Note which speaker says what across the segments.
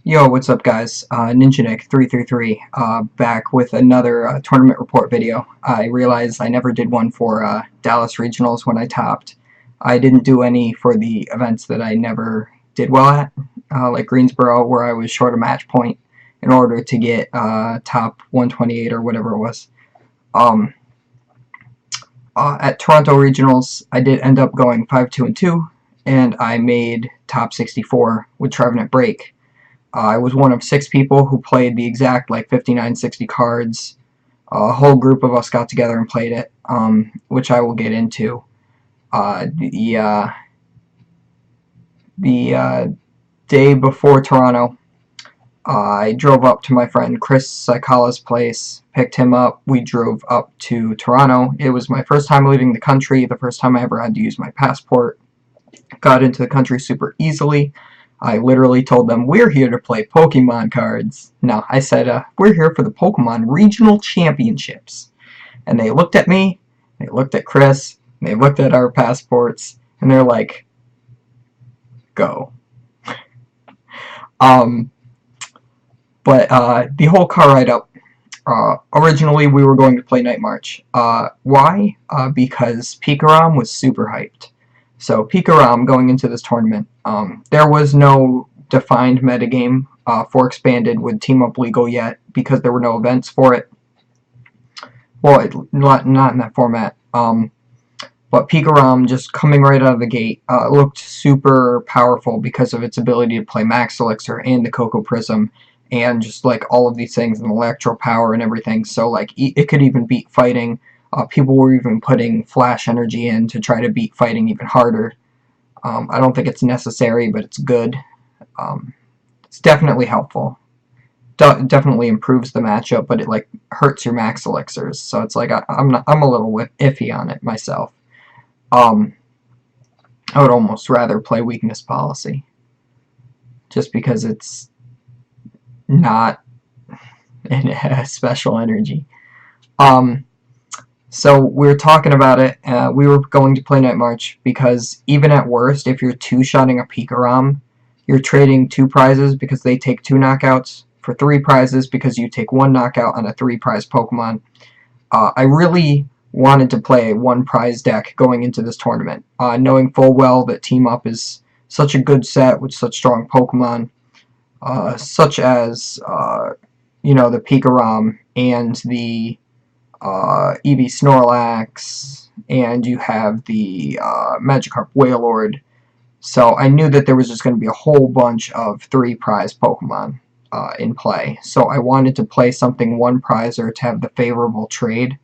Speaker 1: Yo, what's up guys? NinjaNick333 back with another tournament report video. I realized I never did one for Dallas Regionals when I topped. I didn't do any for the events that I never did well at, like Greensboro, where I was short a match point in order to get top 128 or whatever it was. Um, at Toronto Regionals, I did end up going 5-2-2, and I made top 64 with Trevenant BREAK. I was one of 6 people who played the exact 59-60 cards. A whole group of us got together and played it, which I will get into. The day before Toronto, I drove up to my friend Chris Sikala's place, picked him up. We drove up to Toronto. It was my first time leaving the country, the first time I ever had to use my passport. Got into the country super easily. I literally told them, we're here to play Pokemon cards. No, I said, we're here for the Pokemon Regional Championships. And they looked at me, they looked at Chris, they looked at our passports, and they're like, go. But the whole car ride up, originally we were going to play Night March. Why? Because Pikarom was super hyped. So Pikarom going into this tournament, there was no defined metagame for Expanded with Team Up Legal yet because there were no events for it. Well, not in that format. But Pikarom, just coming right out of the gate, looked super powerful because of its ability to play Max Elixir and the Cocoa Prism, and just all of these things, and Electro Power and everything. So it could even beat fighting. People were even putting Flash Energy in to try to beat fighting even harder. I don't think it's necessary, but it's good. It's definitely helpful. Definitely improves the matchup, but it hurts your Max Elixirs. So it's I'm a little iffy on it myself. I would almost rather play Weakness Policy, just because it's not a special energy. So we were talking about it. We were going to play Night March because even at worst, if you're two-shotting a Pikarom, you're trading 2 prizes because they take 2 knockouts for 3 prizes because you take 1 knockout on a 3-prize Pokemon. I really wanted to play a 1-prize deck going into this tournament, knowing full well that Team Up is such a good set with such strong Pokemon, such as the Pikarom and the Eevee Snorlax, and you have the Magikarp Wailord. So I knew that there was just going to be a whole bunch of 3-prize Pokemon in play. So I wanted to play something 1-prizer to have the favorable trade.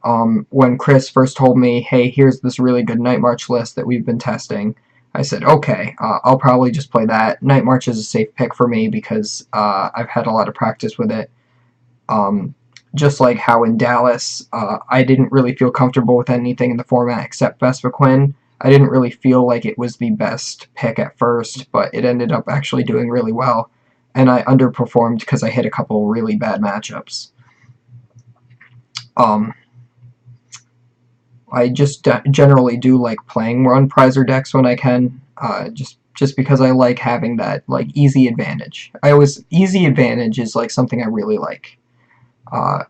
Speaker 1: When Chris first told me, hey, here's this really good Night March list that we've been testing, I said, okay, I'll probably just play that. Night March is a safe pick for me because I've had a lot of practice with it. Just like how in Dallas, I didn't really feel comfortable with anything in the format except Vespiquen. I didn't really feel like it was the best pick at first, but it ended up actually doing really well. And I underperformed because I hit a couple really bad matchups. I just generally do like playing 1-prizer decks when I can, just because I like having that easy advantage. Easy advantage is something I really like. I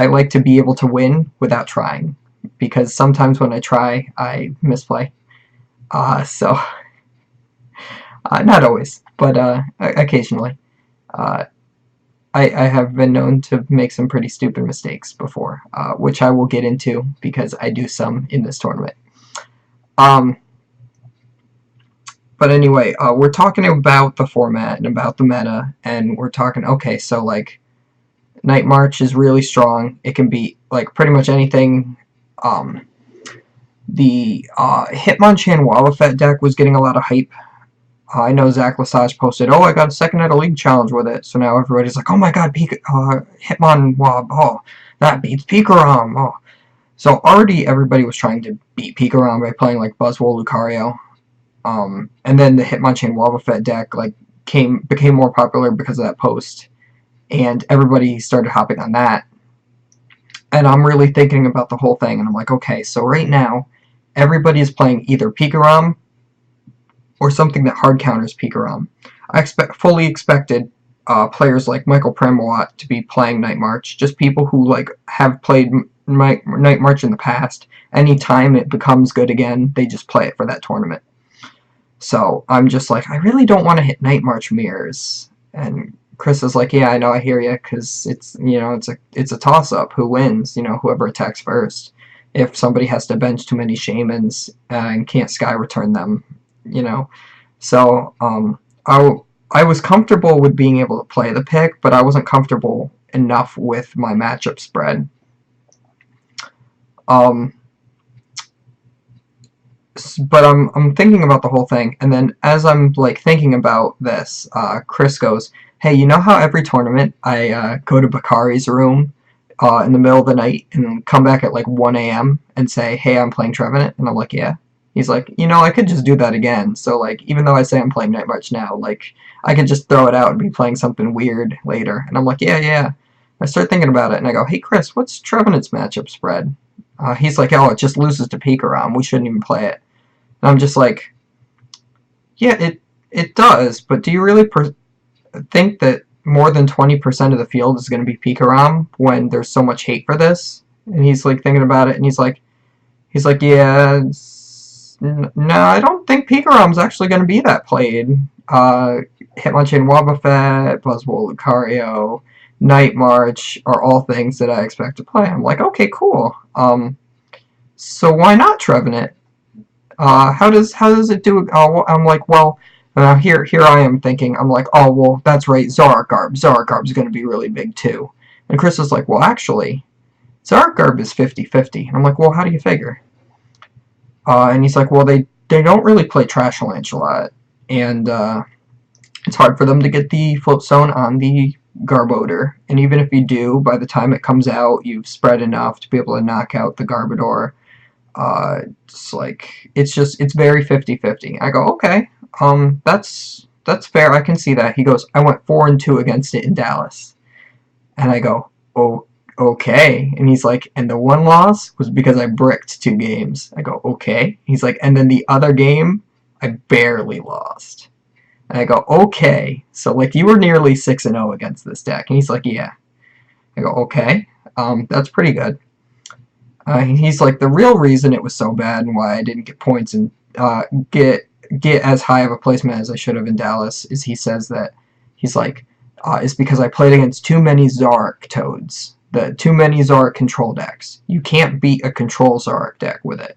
Speaker 1: like to be able to win without trying, because sometimes when I try, I misplay. So, not always, but occasionally. I have been known to make some pretty stupid mistakes before, which I will get into because I do some in this tournament. But anyway, we're talking about the format and about the meta, and we're talking, okay, so Night March is really strong. It can beat pretty much anything. The Hitmonchan Wobbuffet deck was getting a lot of hype. I know Zach Lesage posted, oh, I got a second at a league challenge with it. So now everybody's like, oh my god, Hitmonwob, oh, that beats Pikarom. Oh. So already everybody was trying to beat Pikarom by playing Buzzwole Lucario. And then the Hitmonchan Wobbuffet deck became more popular because of that post. And everybody started hopping on that. And I'm really thinking about the whole thing, and I'm like, okay, so right now, everybody is playing either Pikarom or something that hard counters Pikarom. I fully expected players like Michael Premawat to be playing Night March, just people who like have played Night March in the past. Anytime it becomes good again, they just play it for that tournament. So I'm just like, I really don't want to hit Night March mirrors. And Chris is like, yeah, I know, I hear you, because it's, you know, it's a toss up. Who wins? You know, whoever attacks first. If somebody has to bench too many shamans and can't sky return them, you know. So I was comfortable with being able to play the pick, but I wasn't comfortable enough with my matchup spread. But I'm thinking about the whole thing, and then as I'm like thinking about this, Chris goes, "Hey, you know how every tournament I go to Bakari's room in the middle of the night and come back at like 1 a.m. and say, hey, I'm playing Trevenant?" And I'm like, yeah. He's like, you know, I could just do that again. So like, even though I say I'm playing Night March now, like I could just throw it out and be playing something weird later. And I'm like, yeah, yeah. I start thinking about it, and I go, hey, Chris, what's Trevenant's matchup spread? He's like, oh, it just loses to Pikarom. We shouldn't even play it. And I'm just like, yeah, it does, but do you really think that more than 20% of the field is going to be Pikarom when there's so much hate for this? And he's like thinking about it, and he's like, yeah, no, I don't think Pikarom's actually going to be that played. Hitmonchan Wobbuffet, Buzzwole Lucario, Night March are all things that I expect to play. I'm like, okay, cool. So why not Trevenant? How does it do? I'm like, well, here I am thinking, I'm like, oh, well, that's right, Zoroarkarb's going to be really big too. And Chris is like, well, actually, Zoroarkarb is 50-50. And I'm like, well, how do you figure? And he's like, well, they don't really play Trashalanche a lot, and it's hard for them to get the Float Stone on the Garbodor. And even if you do, by the time it comes out, you've spread enough to be able to knock out the Garbodor. It's like, it's very 50-50. I go, okay, that's fair, I can see that. He goes, I went 4-2 against it in Dallas. And I go, oh, okay. And he's like, and the one loss was because I bricked 2 games. I go, okay. He's like, and then the other game, I barely lost. And I go, okay. So, like, you were nearly 6-0 against this deck. And he's like, yeah. I go, okay. That's pretty good. He's like, the real reason it was so bad and why I didn't get points and get as high of a placement as I should have in Dallas is he says that he's like, it's because I played against too many Zoroark Toads. Too many Zoroark control decks. You can't beat a control Zoroark deck with it.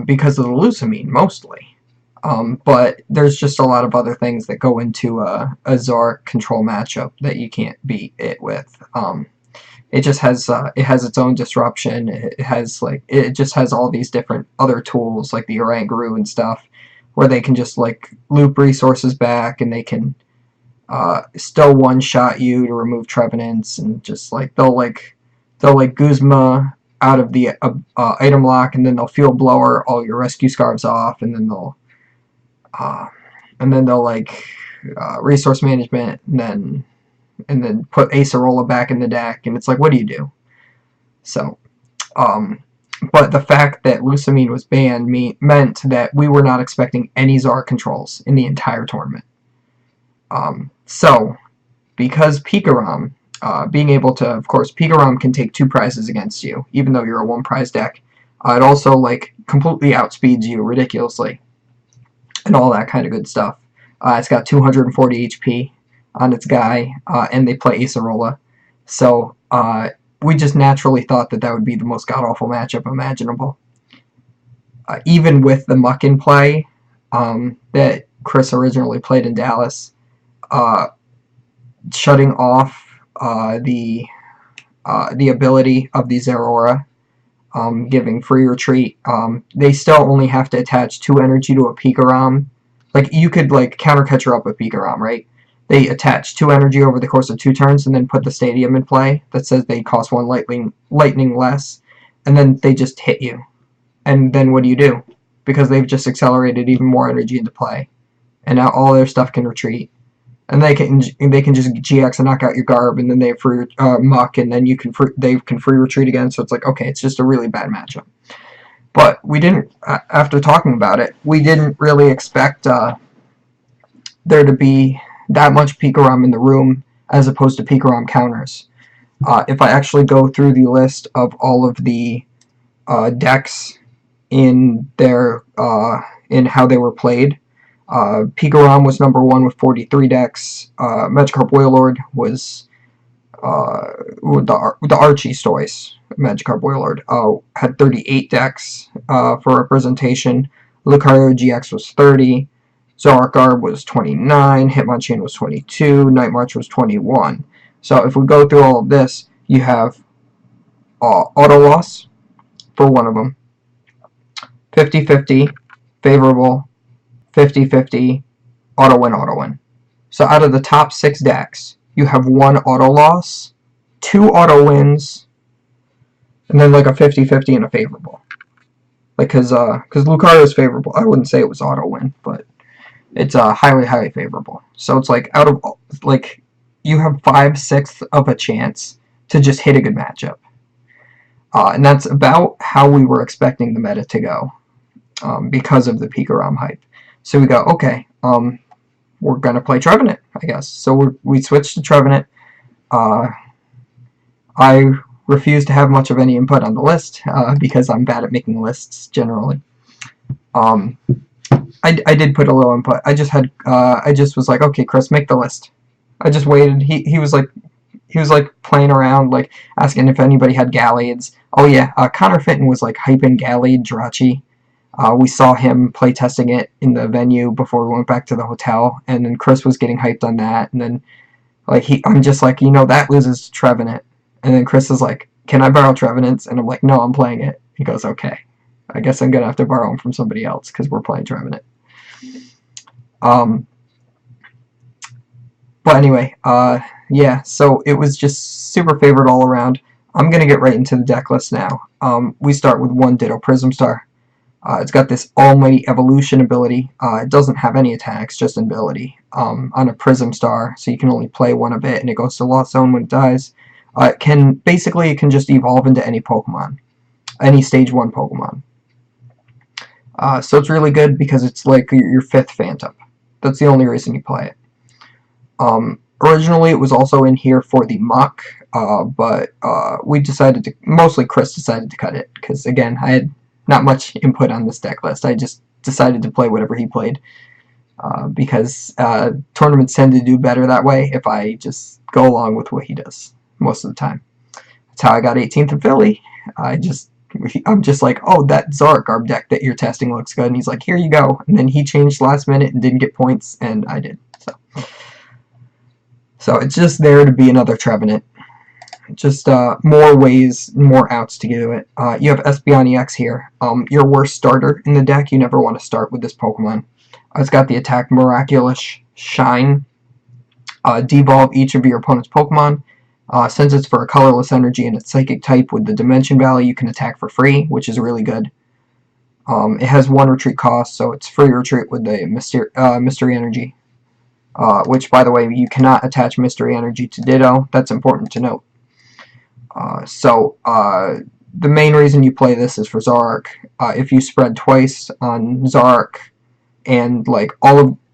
Speaker 1: Because of the Lusamine, mostly. But there's just a lot of other things that go into a Zoroark control matchup that you can't beat it with. It just has its own disruption. It just has all these different other tools like the Oranguru and stuff, where they can just like loop resources back, and they can still one-shot you to remove Trevenants, and just like they'll Guzma out of the item lock, and then they'll Field Blower all your Rescue Scarves off, and then they'll like resource management, and then put Acerola back in the deck, and it's like, what do you do? So, but the fact that Lusamine was banned meant that we were not expecting any Zoroark controls in the entire tournament. So, because Pikarom, being able to, of course, Pikarom can take 2 prizes against you, even though you're a 1-prize deck. It also, like, completely outspeeds you ridiculously, and all that kind of good stuff. It's got 240 HP on its guy, and they play Acerola. So, we just naturally thought that would be the most god-awful matchup imaginable. Even with the Muck in play that Chris originally played in Dallas, shutting off the ability of the Zeraora, giving free retreat, they still only have to attach 2 energy to a Pikarom. Like, you could, like, counter catcher up with Pikarom, right? They attach 2 energy over the course of 2 turns and then put the stadium in play that says they cost 1 lightning less, and then they just hit you. And then what do you do? Because they've just accelerated even more energy into play. And now all their stuff can retreat. And they can just GX and knock out your Garb, and then they have free Muck, and then they can free retreat again. So it's like, okay, it's just a really bad matchup. But we didn't, after talking about it, we didn't really expect there to be that much Pikarom in the room as opposed to Pikarom counters. If I actually go through the list of all of the decks in their in how they were played, Pikarom was number one with 43 decks. Magikarp Wailord was the Archie toys. Magikarp Wailord had 38 decks for representation. Lucario GX was 30. Zoroark was 29. Hitmonchan was 22. Night March was 21. So if we go through all of this, you have auto loss for one of them, 50-50, favorable, 50-50, auto win. So out of the top 6 decks, you have one auto loss, 2 auto wins, and then like a 50-50 and a favorable. Like, because Lucario is favorable. I wouldn't say it was auto win, but it's highly favorable. So it's like out of, like, you have 5/6 of a chance to just hit a good matchup. And that's about how we were expecting the meta to go because of the Pikarom hype. So we go, okay, we're going to play Trevenant, I guess. So we switched to Trevenant. I refuse to have much of any input on the list because I'm bad at making lists generally. I did put a little input. I just was like, okay, Chris, make the list. I just waited. He was like playing around, like asking if anybody had Gallades. Oh yeah, Connor Fenton was like hyping Gallade Jirachi. We saw him play testing it in the venue before we went back to the hotel, and then Chris was getting hyped on that, and then like I'm just like, that loses to Trevenant, and then Chris is like, can I borrow Trevenant's? And I'm like, no, I'm playing it. He goes, okay, I guess I'm gonna have to borrow him from somebody else because we're playing Trevenant. But anyway, yeah, so it was just super favored all around. I'm gonna get right into the deck list now. We start with one Ditto Prism Star. It's got this Almighty Evolution ability. It doesn't have any attacks, just an ability on a Prism Star, so you can only play one of it, and it goes to Lost Zone when it dies. It can just evolve into any Pokemon, any Stage 1 Pokemon. So it's really good because it's like your 5th Phantom. That's the only reason you play it. Originally, it was also in here for the Muck, but we decided to, mostly Chris decided to cut it, because again, I had not much input on this deck list. I just decided to play whatever he played because tournaments tend to do better that way if I just go along with what he does most of the time. That's how I got 18th in Philly. I'm just like, oh, that Zoroark deck that you're testing looks good, and he's like, here you go. And then he changed last minute and didn't get points, and I did. So it's just there to be another Trevenant. Just more ways, more outs to do it. You have Espeon EX here. Your worst starter in the deck, you never want to start with this Pokemon. It's got the attack Miraculous Shine. Devolve each of your opponent's Pokemon. Since it's for a colorless energy and it's Psychic type with the Dimension value, you can attack for free, which is really good. It has 1 retreat cost, so it's free retreat with the Mystery Energy. Which, by the way, you cannot attach Mystery Energy to Ditto. That's important to note. The main reason you play this is for Zoroark. If you spread twice on Zoroark, and like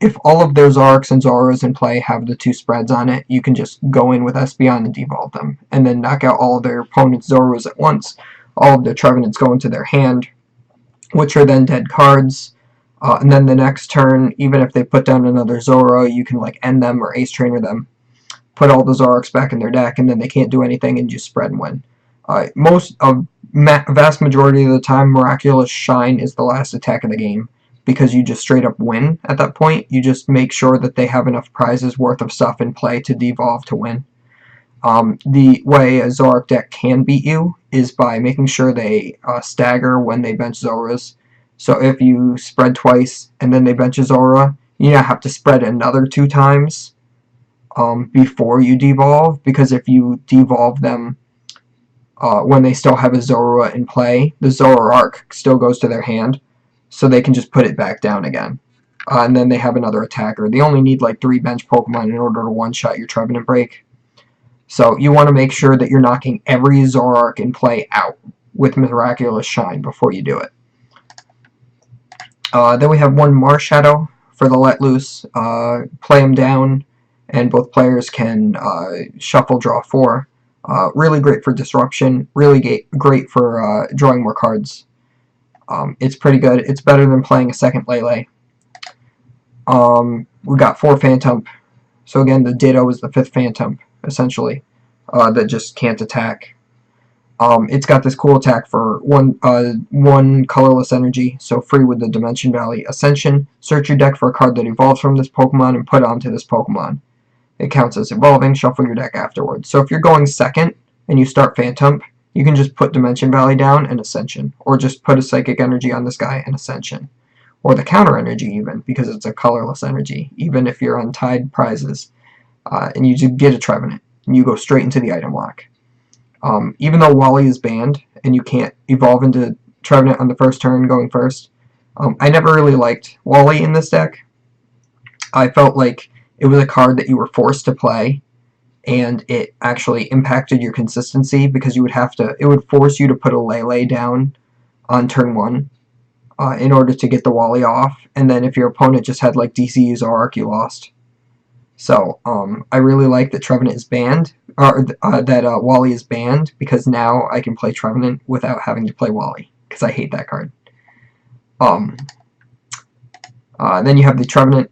Speaker 1: if all of their Zoroarks and Zoras in play have the 2 spreads on it, you can just go in with Espeon and devolve them, and then knock out all of their opponent's Zoras at once. All of their Trevenants go into their hand, which are then dead cards. And then the next turn, even if they put down another Zora, you can like end them or Ace Trainer them, put all the Zoroarks back in their deck, and then they can't do anything, and just spread and win. Vast majority of the time, Miraculous Shine is the last attack of the game, because you just straight up win at that point. You just make sure that they have enough prizes worth of stuff in play to devolve to win. The way a Zoroark deck can beat you is by making sure they stagger when they bench Zoras. So if you spread twice and then they bench a Zora, you now have to spread another 2 times before you devolve, because if you devolve them when they still have a Zora in play, the Zoroark still goes to their hand, so they can just put it back down again. And then they have another attacker. They only need like 3 bench Pokemon in order to one-shot your Trevenant Break. So you want to make sure that you're knocking every Zoroark in play out with Miraculous Shine before you do it. Then we have one Marshadow for the Let Loose. Play them down, and both players can shuffle, draw 4. Really great for disruption. Really great for drawing more cards. It's pretty good. It's better than playing a second Lele. We got 4 Phantom. So again, the Ditto is the 5th Phantom, essentially, that just can't attack. It's got this cool attack for one colorless energy, so free with the Dimension Valley Ascension. Search your deck for a card that evolves from this Pokemon and put it onto this Pokemon. It counts as evolving. Shuffle your deck afterwards. So if you're going second and you start Phantom, you can just put Dimension Valley down and Ascension, or just put a Psychic Energy on this guy and Ascension, or the counter energy even, because it's a colorless energy. Even if you're on tied prizes, and you just get a Trevenant, and you go straight into the item lock. Even though Wally is banned, and you can't evolve into Trevenant on the first turn going first, I never really liked Wally in this deck. I felt like it was a card that you were forced to play, and it actually impacted your consistency, because you would have to, it would force you to put a Lele down on turn 1 in order to get the Wally off, and then if your opponent just had like DCUs or Arc, you lost. So I really like that Trevenant is banned, or that Wally is banned, because now I can play Trevenant without having to play Wally, because I hate that card. Then you have the Trevenant.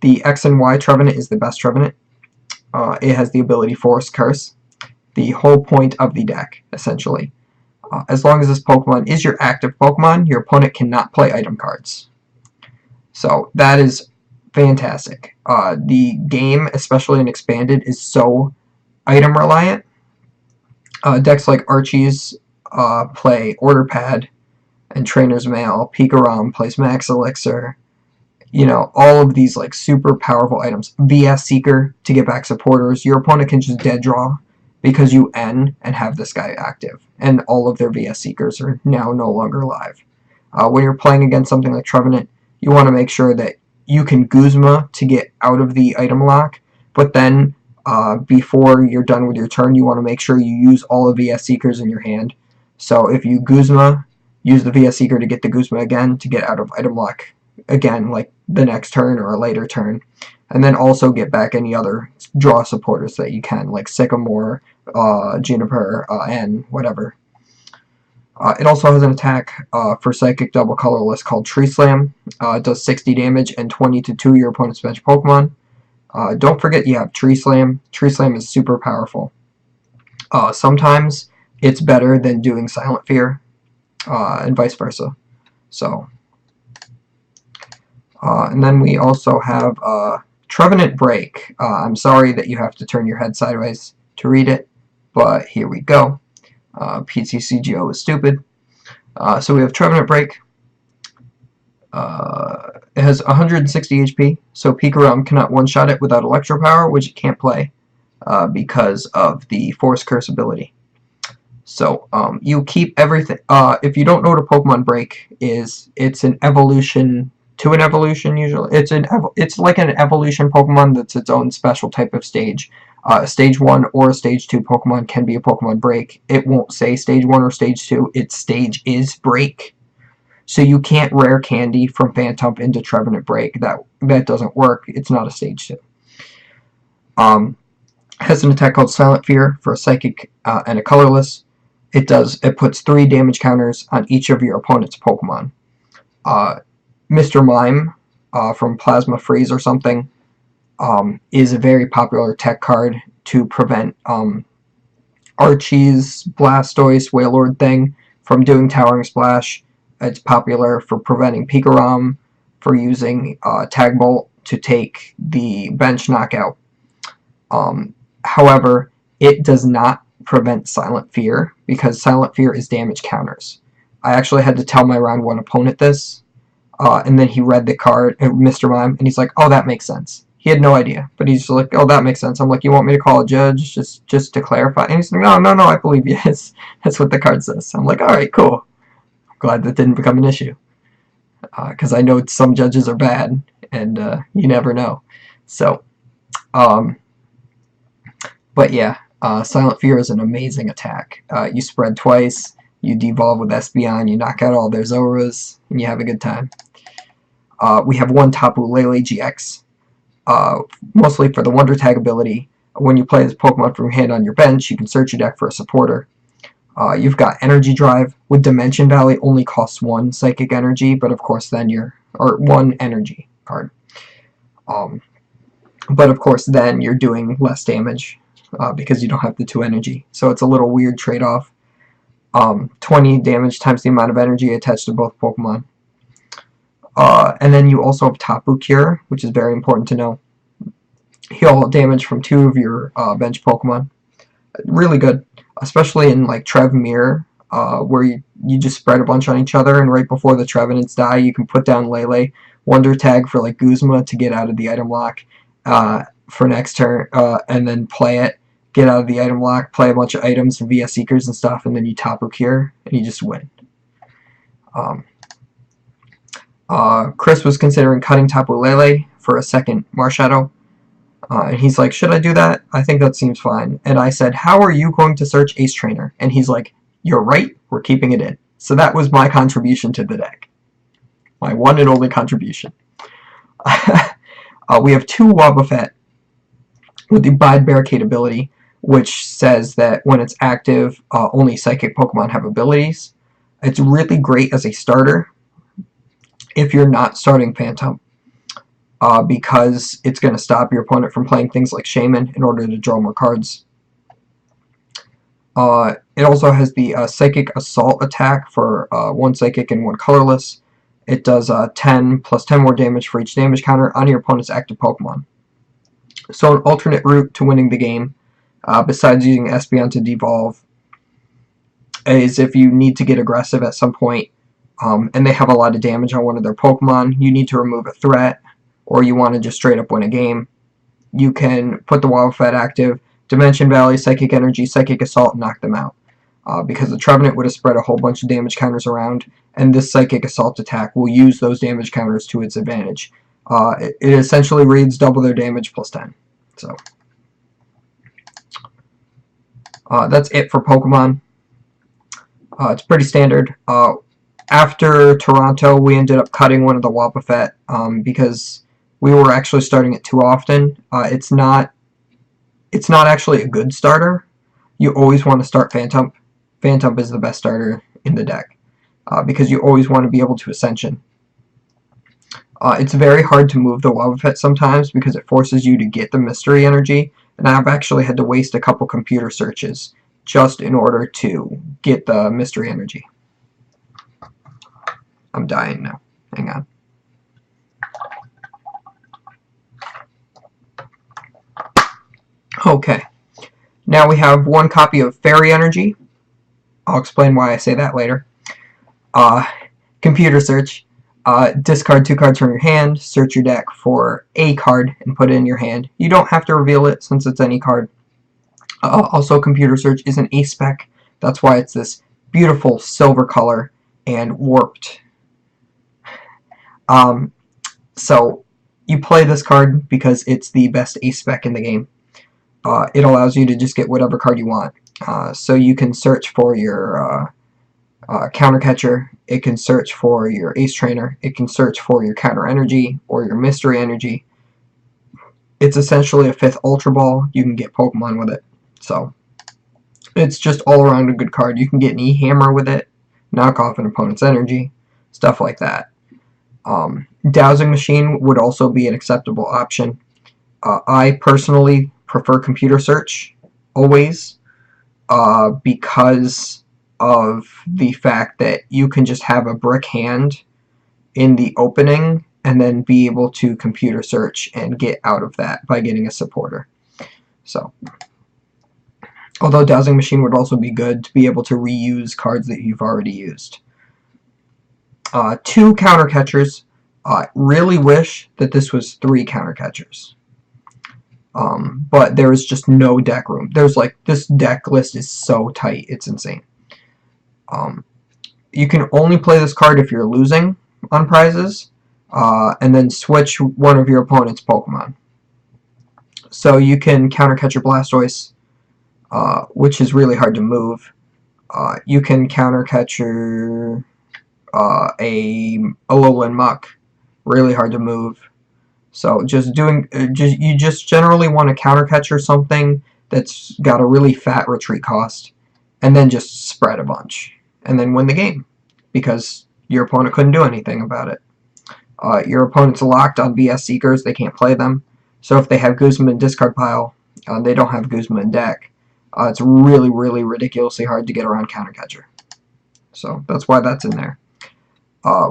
Speaker 1: The X and Y Trevenant is the best Trevenant. It has the ability Force Curse, the whole point of the deck, essentially. As long as this Pokemon is your active Pokemon, your opponent cannot play item cards. So that is fantastic. The game, especially in Expanded, is so item reliant. Decks like Archie's play Order Pad and Trainer's Mail. Pikarom plays Max Elixir. You know, all of these like super powerful items. VS Seeker to get back supporters. Your opponent can just dead draw because you N and have this guy active. And all of their VS Seekers are now no longer alive. When you're playing against something like Trevenant, you want to make sure that you can Guzma to get out of the item lock, but then before you're done with your turn, you want to make sure you use all of VS Seekers in your hand. So if you Guzma, use the VS Seeker to get the Guzma again to get out of item lock again, like the next turn or a later turn. And then also get back any other draw supporters that you can, like Sycamore, Juniper, and whatever. It also has an attack for Psychic Double Colorless called Tree Slam. It does 60 damage and 20 to your opponent's bench Pokemon. Don't forget you have Tree Slam. Tree Slam is super powerful. Sometimes it's better than doing Silent Fear, and vice versa. So, and then we also have Trevenant BREAK. I'm sorry that you have to turn your head sideways to read it, but here we go. PTCGO is stupid. So we have Trevenant BREAK. It has 160 HP, so Pikarom cannot one-shot it without Electro Power, which it can't play because of the Force Curse ability. So you keep everything. If you don't know what a Pokemon Break is, it's an evolution to an evolution. Usually, it's like an evolution Pokemon that's its own special type of stage. A Stage 1 or a Stage 2 Pokemon can be a Pokemon Break. It won't say Stage 1 or Stage 2. Its stage is Break. So you can't rare candy from Phantom into Trevenant BREAK. That doesn't work. It's not a Stage 2. Has an attack called Silent Fear for a Psychic and a Colorless. It puts 3 damage counters on each of your opponent's Pokemon. Mr. Mime from Plasma Freeze or something is a very popular tech card to prevent Archie's Blastoise Wailord thing from doing Towering Splash. It's popular for preventing Pikarom for using Tag Bolt to take the bench knockout. However, it does not prevent Silent Fear, because Silent Fear is damage counters. I actually had to tell my round 1 opponent this, and then he read the card, Mr. Mime, and he's like, oh, that makes sense. He had no idea, but he's like, oh, that makes sense. I'm like, you want me to call a judge just to clarify? And he's like, no, I believe you. That's what the card says. I'm like, all right, cool. I'm glad that didn't become an issue, because I know some judges are bad, and you never know. So, but yeah, Silent Fear is an amazing attack. You spread twice, you devolve with Espeon, you knock out all their Zoras, and you have a good time. We have one Tapu Lele GX, mostly for the Wonder Tag ability. When you play this Pokemon from your hand on your bench, you can search your deck for a supporter. You've got Energy Drive, with Dimension Valley only costs one Psychic Energy, but of course then or one Energy card. But of course then you're doing less damage, because you don't have the 2 energy. So it's a little weird trade-off. 20 damage times the amount of energy attached to both Pokemon. And then you also have Tapu Cure, which is very important to know. Heal damage from 2 of your bench Pokemon. Really good, especially in like Trev Mirror, where you just spread a bunch on each other, and right before the Trevenants die, you can put down Lele, Wonder Tag for like Guzma to get out of the item lock for next turn, and then play it, get out of the item lock, play a bunch of items via Seekers and stuff, and then you Tapu Cure, and you just win. Chris was considering cutting Tapu Lele for a second Marshadow. And he's like, should I do that? I think that seems fine. And I said, how are you going to search Ace Trainer? And he's like, you're right, we're keeping it in. So that was my contribution to the deck. My one and only contribution. We have 2 Wobbuffet with the Bide Barricade ability, which says that when it's active, only Psychic Pokemon have abilities. It's really great as a starter if you're not starting Phantom. Because it's going to stop your opponent from playing things like Shaman in order to draw more cards. It also has the Psychic Assault attack for 1 Psychic and 1 Colorless. It does 10 plus 10 more damage for each damage counter on your opponent's active Pokemon. So an alternate route to winning the game, besides using Espeon to devolve, is if you need to get aggressive at some point, and they have a lot of damage on one of their Pokemon, you need to remove a threat, or you want to just straight up win a game, you can put the Wobbuffet active, Dimension Valley, Psychic Energy, Psychic Assault, and knock them out. Because the Trevenant would have spread a whole bunch of damage counters around, and this Psychic Assault attack will use those damage counters to its advantage. It essentially reads double their damage plus 10. So that's it for Pokemon. It's pretty standard. After Toronto, we ended up cutting one of the Wobbuffet because we were actually starting it too often. It's not actually a good starter. You always want to start Phantom. Phantom is the best starter in the deck because you always want to be able to Ascension. It's very hard to move the Wobbuffet sometimes because it forces you to get the Mystery Energy, and I've actually had to waste a couple computer searches just in order to get the Mystery Energy. I'm dying now. Hang on. Okay. Now we have 1 copy of Fairy Energy. I'll explain why I say that later. Computer search. Discard 2 cards from your hand, search your deck for a card, and put it in your hand. You don't have to reveal it since it's any card. Also, computer search is an ace spec. That's why it's this beautiful silver color and warped. So you play this card because it's the best ace spec in the game. It allows you to just get whatever card you want. So you can search for your counter catcher, it can search for your ace trainer, it can search for your counter energy or your mystery energy. It's essentially a 5th Ultra Ball. You can get Pokemon with it. So it's just all around a good card. You can get an E-Hammer with it, knock off an opponent's energy, stuff like that. Dowsing Machine would also be an acceptable option. I personally prefer computer search always because of the fact that you can just have a brick hand in the opening and then be able to computer search and get out of that by getting a supporter. So, although Dowsing Machine would also be good to be able to reuse cards that you've already used. 2 counter catchers. Really wish that this was 3 counter catchers. But there is just no deck room. There's like, this deck list is so tight, it's insane. You can only play this card if you're losing on prizes, and then switch one of your opponent's Pokemon. So you can counter catch your Blastoise, which is really hard to move. You can counter catch your a Alolan Muck, really hard to move. So you just generally want to counter catch or something that's got a really fat retreat cost, and then just spread a bunch, and then win the game, because your opponent couldn't do anything about it. Your opponent's locked on BS Seekers, they can't play them. So if they have Guzma in discard pile, they don't have Guzma in deck. It's really, really ridiculously hard to get around counter catcher. So that's why that's in there.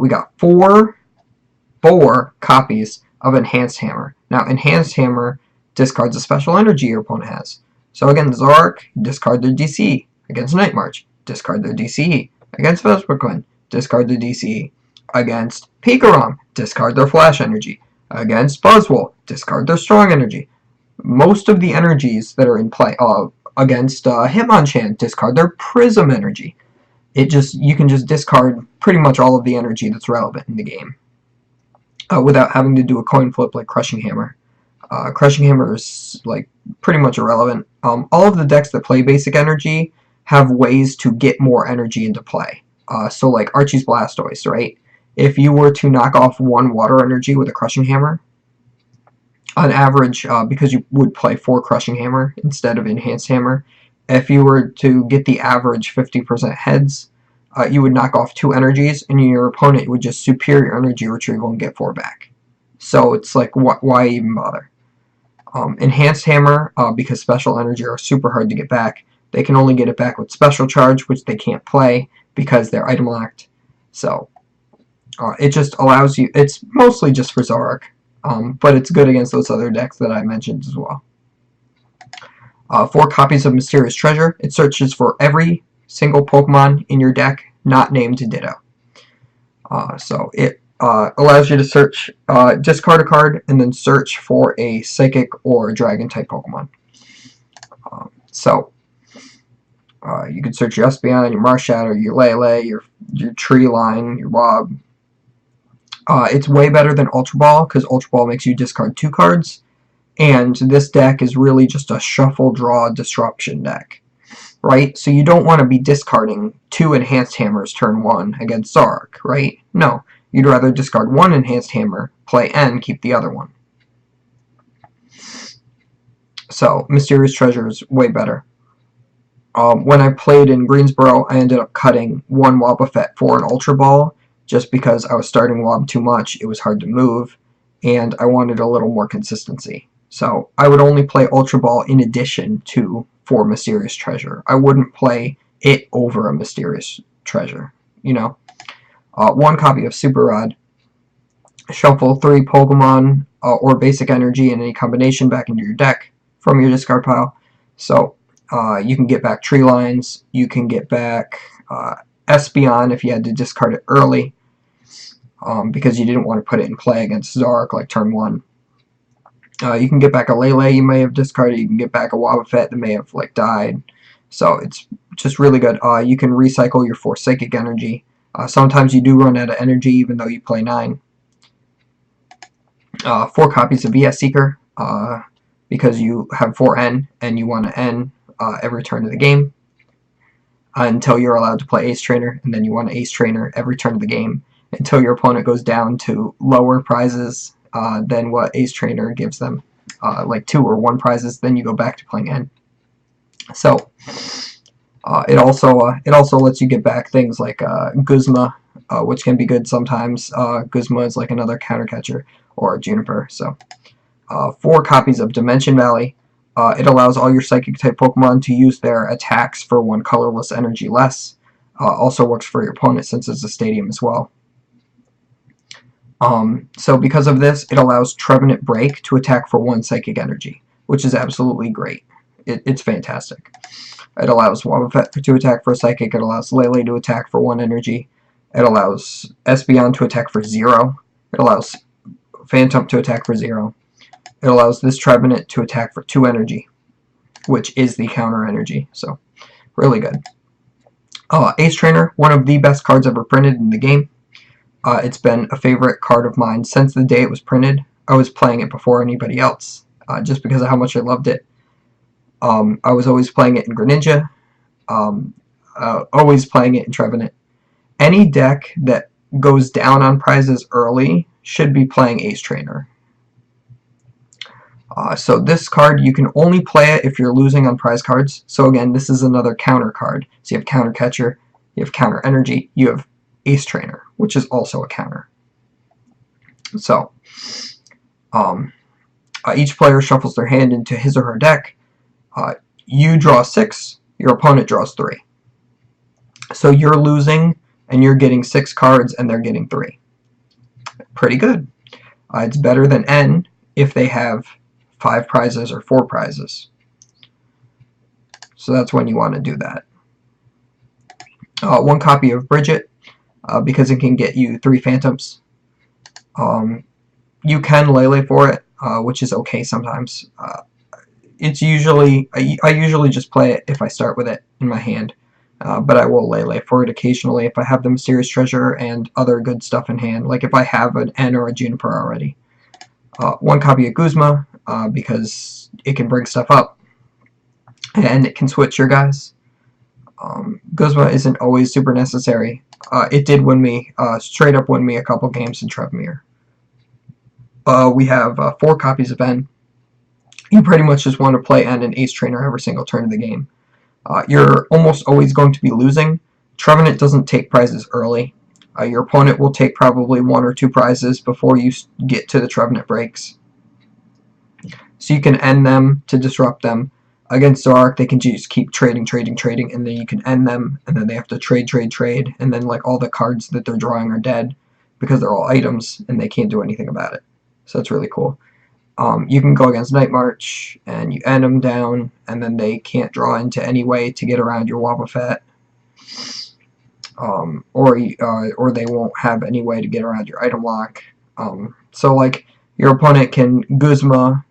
Speaker 1: We got four copies of Enhanced Hammer. Now, Enhanced Hammer discards a special energy your opponent has. So against Zark, discard their DCE. Against Night March, discard their DCE. Against Vesperquin, discard their DCE. Against Pikarom, discard their Flash Energy. Against Buzzwole, discard their Strong Energy. Most of the energies that are in play, against Hitmonchan, discard their Prism Energy. You can just discard pretty much all of the energy that's relevant in the game, without having to do a coin flip like Crushing Hammer. Crushing Hammer is like pretty much irrelevant. All of the decks that play basic energy have ways to get more energy into play. So like Archie's Blastoise, right? If you were to knock off one water energy with a Crushing Hammer, on average, because you would play 4 Crushing Hammer instead of Enhanced Hammer, if you were to get the average 50% heads, you would knock off 2 energies, and your opponent would just superior energy retrieval and get 4 back. So it's like, why even bother? Enhanced Hammer, because special energy are super hard to get back, they can only get it back with Special Charge, which they can't play because they're item locked. So it just allows you, it's mostly just for Zoroark, but it's good against those other decks that I mentioned as well. 4 copies of Mysterious Treasure. It searches for every single Pokemon in your deck not named Ditto. So it allows you to search, discard a card, and then search for a Psychic or Dragon-type Pokemon. You can search your Espeon, your Marshadow, your Lele, your Treeline, your Wob. It's way better than Ultra Ball, because Ultra Ball makes you discard 2 cards, and this deck is really just a shuffle, draw, disruption deck, right? So you don't want to be discarding 2 Enhanced Hammers turn 1 against Zoroark, right? No, you'd rather discard 1 Enhanced Hammer, play N, keep the other one. So Mysterious Treasure is way better. When I played in Greensboro, I ended up cutting 1 Wobbuffet for an Ultra Ball, just because I was starting Wob too much, it was hard to move, and I wanted a little more consistency. So I would only play Ultra Ball in addition to for Mysterious Treasure. I wouldn't play it over a Mysterious Treasure, you know. 1 copy of Super Rod. Shuffle 3 Pokemon or Basic Energy in any combination back into your deck from your discard pile. So you can get back Tree Lines, you can get back Espeon if you had to discard it early, because you didn't want to put it in play against Zoroark like turn 1. You can get back a Lele you may have discarded, you can get back a Wobbuffet that may have like died. So it's just really good. You can recycle your 4 Psychic Energy. Sometimes you do run out of energy even though you play 9. 4 copies of VS Seeker, because you have 4 N and you want to N every turn of the game, until you're allowed to play Ace Trainer, and then you want to Ace Trainer every turn of the game until your opponent goes down to lower prizes than what Ace Trainer gives them, like 2 or 1 prizes, then you go back to playing N. So it also lets you get back things like Guzma, which can be good sometimes. Guzma is like another counter catcher, or Juniper. So 4 copies of Dimension Valley. It allows all your Psychic-type Pokemon to use their attacks for 1 colorless energy less. Also works for your opponent since it's a stadium as well. So because of this, it allows Trevenant BREAK to attack for 1 Psychic Energy, which is absolutely great. It's fantastic. It allows Wobbuffet to attack for a Psychic. It allows Lele to attack for 1 energy. It allows Espeon to attack for 0. It allows Phantom to attack for 0. It allows this Trevenant to attack for 2 energy, which is the counter energy. So, really good. Ace Trainer, one of the best cards ever printed in the game. It's been a favorite card of mine since the day it was printed. I was playing it before anybody else, just because of how much I loved it. I was always playing it in Greninja, always playing it in Trevenant. Any deck that goes down on prizes early should be playing Ace Trainer. So this card, you can only play it if you're losing on prize cards. So again, this is another counter card. So you have Counter Catcher, you have Counter Energy, you have Ace Trainer, which is also a counter. So each player shuffles their hand into his or her deck. You draw 6, your opponent draws 3. So you're losing, and you're getting 6 cards, and they're getting 3. Pretty good. It's better than N if they have 5 prizes or 4 prizes. So that's when you want to do that. 1 copy of Bridget, because it can get you 3 Phantoms. You can Lele for it, which is okay sometimes. It's usually I usually just play it if I start with it in my hand, but I will Lele for it occasionally if I have the Mysterious Treasure and other good stuff in hand, like if I have an N or a Juniper already. 1 copy of Guzma, because it can bring stuff up, and it can switch your guys. Guzma isn't always super necessary. It did win me, straight up win me a couple games in Trevenant. We have 4 copies of N. You pretty much just want to play N and Ace Trainer every single turn of the game. You're almost always going to be losing. Trevenant doesn't take prizes early. Your opponent will take probably 1 or 2 prizes before you get to the Trevenant breaks. So you can end them to disrupt them. Against Dark, they can just keep trading, and then you can end them, and then they have to trade, and then like all the cards that they're drawing are dead because they're all items, and they can't do anything about it. So that's really cool. You can go against Night March, and you end them down, and then they can't draw into any way to get around your Wobbuffet. Or they won't have any way to get around your item lock. So like your opponent can Guzma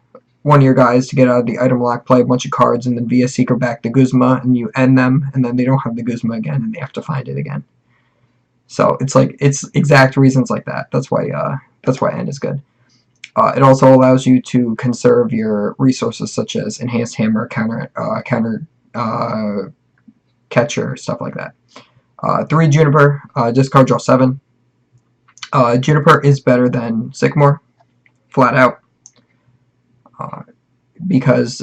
Speaker 1: one of your guys to get out of the item lock, play a bunch of cards, and then via Seeker back the Guzma, and you end them, and then they don't have the Guzma again, and they have to find it again. So it's like it's exact reasons like that. That's why N is good. It also allows you to conserve your resources such as Enhanced Hammer, Counter Catcher, stuff like that. 3 Juniper, discard, draw 7. Juniper is better than Sycamore, flat out, because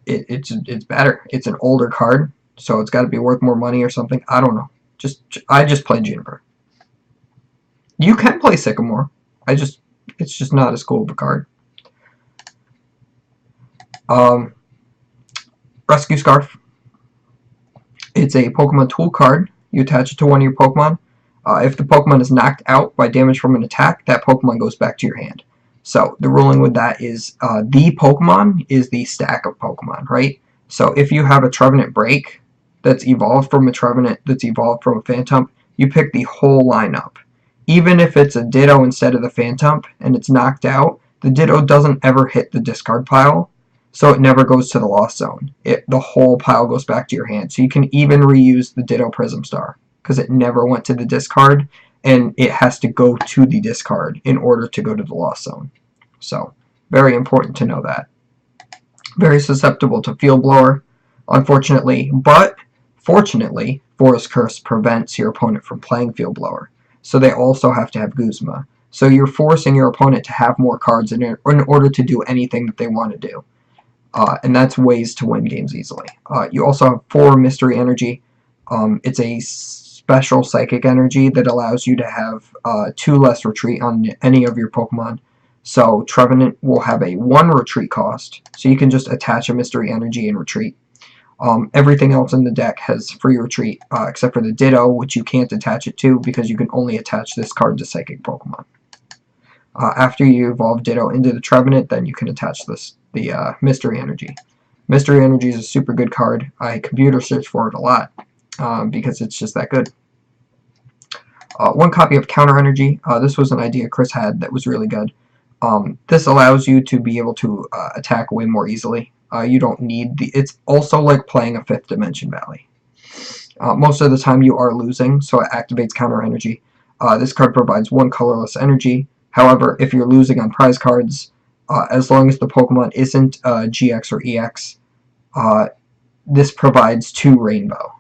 Speaker 1: it's better. It's an older card, so it's got to be worth more money or something. I don't know. I just play Juniper. You can play Sycamore. It's just not as cool of a card. Rescue Scarf. It's a Pokemon tool card. You attach it to one of your Pokemon. If the Pokemon is knocked out by damage from an attack, that Pokemon goes back to your hand. So the ruling with that is the Pokemon is the stack of Pokemon, right? So if you have a Trevenant Break that's evolved from a Trevenant that's evolved from a Phantom, you pick the whole lineup. Even if it's a Ditto instead of the Phantom and it's knocked out, the Ditto doesn't ever hit the discard pile, so it never goes to the lost zone. The whole pile goes back to your hand. So you can even reuse the Ditto Prism Star because it never went to the discard, and it has to go to the discard in order to go to the lost zone. So very important to know that. Very susceptible to Field Blower, unfortunately, but fortunately, Forest Curse prevents your opponent from playing Field Blower. So they also have to have Guzma. So you're forcing your opponent to have more cards in order to do anything that they want to do. And that's ways to win games easily. You also have 4 Mystery Energy. It's a special Psychic Energy that allows you to have 2 less retreat on any of your Pokemon. So Trevenant will have a 1 retreat cost, so you can just attach a Mystery Energy and retreat. Everything else in the deck has free retreat, except for the Ditto, which you can't attach it to because you can only attach this card to Psychic Pokemon. After you evolve Ditto into the Trevenant, then you can attach the Mystery Energy. Mystery Energy is a super good card. I computer search for it a lot because it's just that good. 1 copy of Counter Energy. This was an idea Chris had that was really good. This allows you to be able to attack way more easily. You don't need it's also like playing a 5th Dimension Valley. Most of the time you are losing, so it activates Counter Energy. This card provides 1 colorless energy. However, if you're losing on prize cards, as long as the Pokemon isn't GX or EX, this provides 2 rainbow.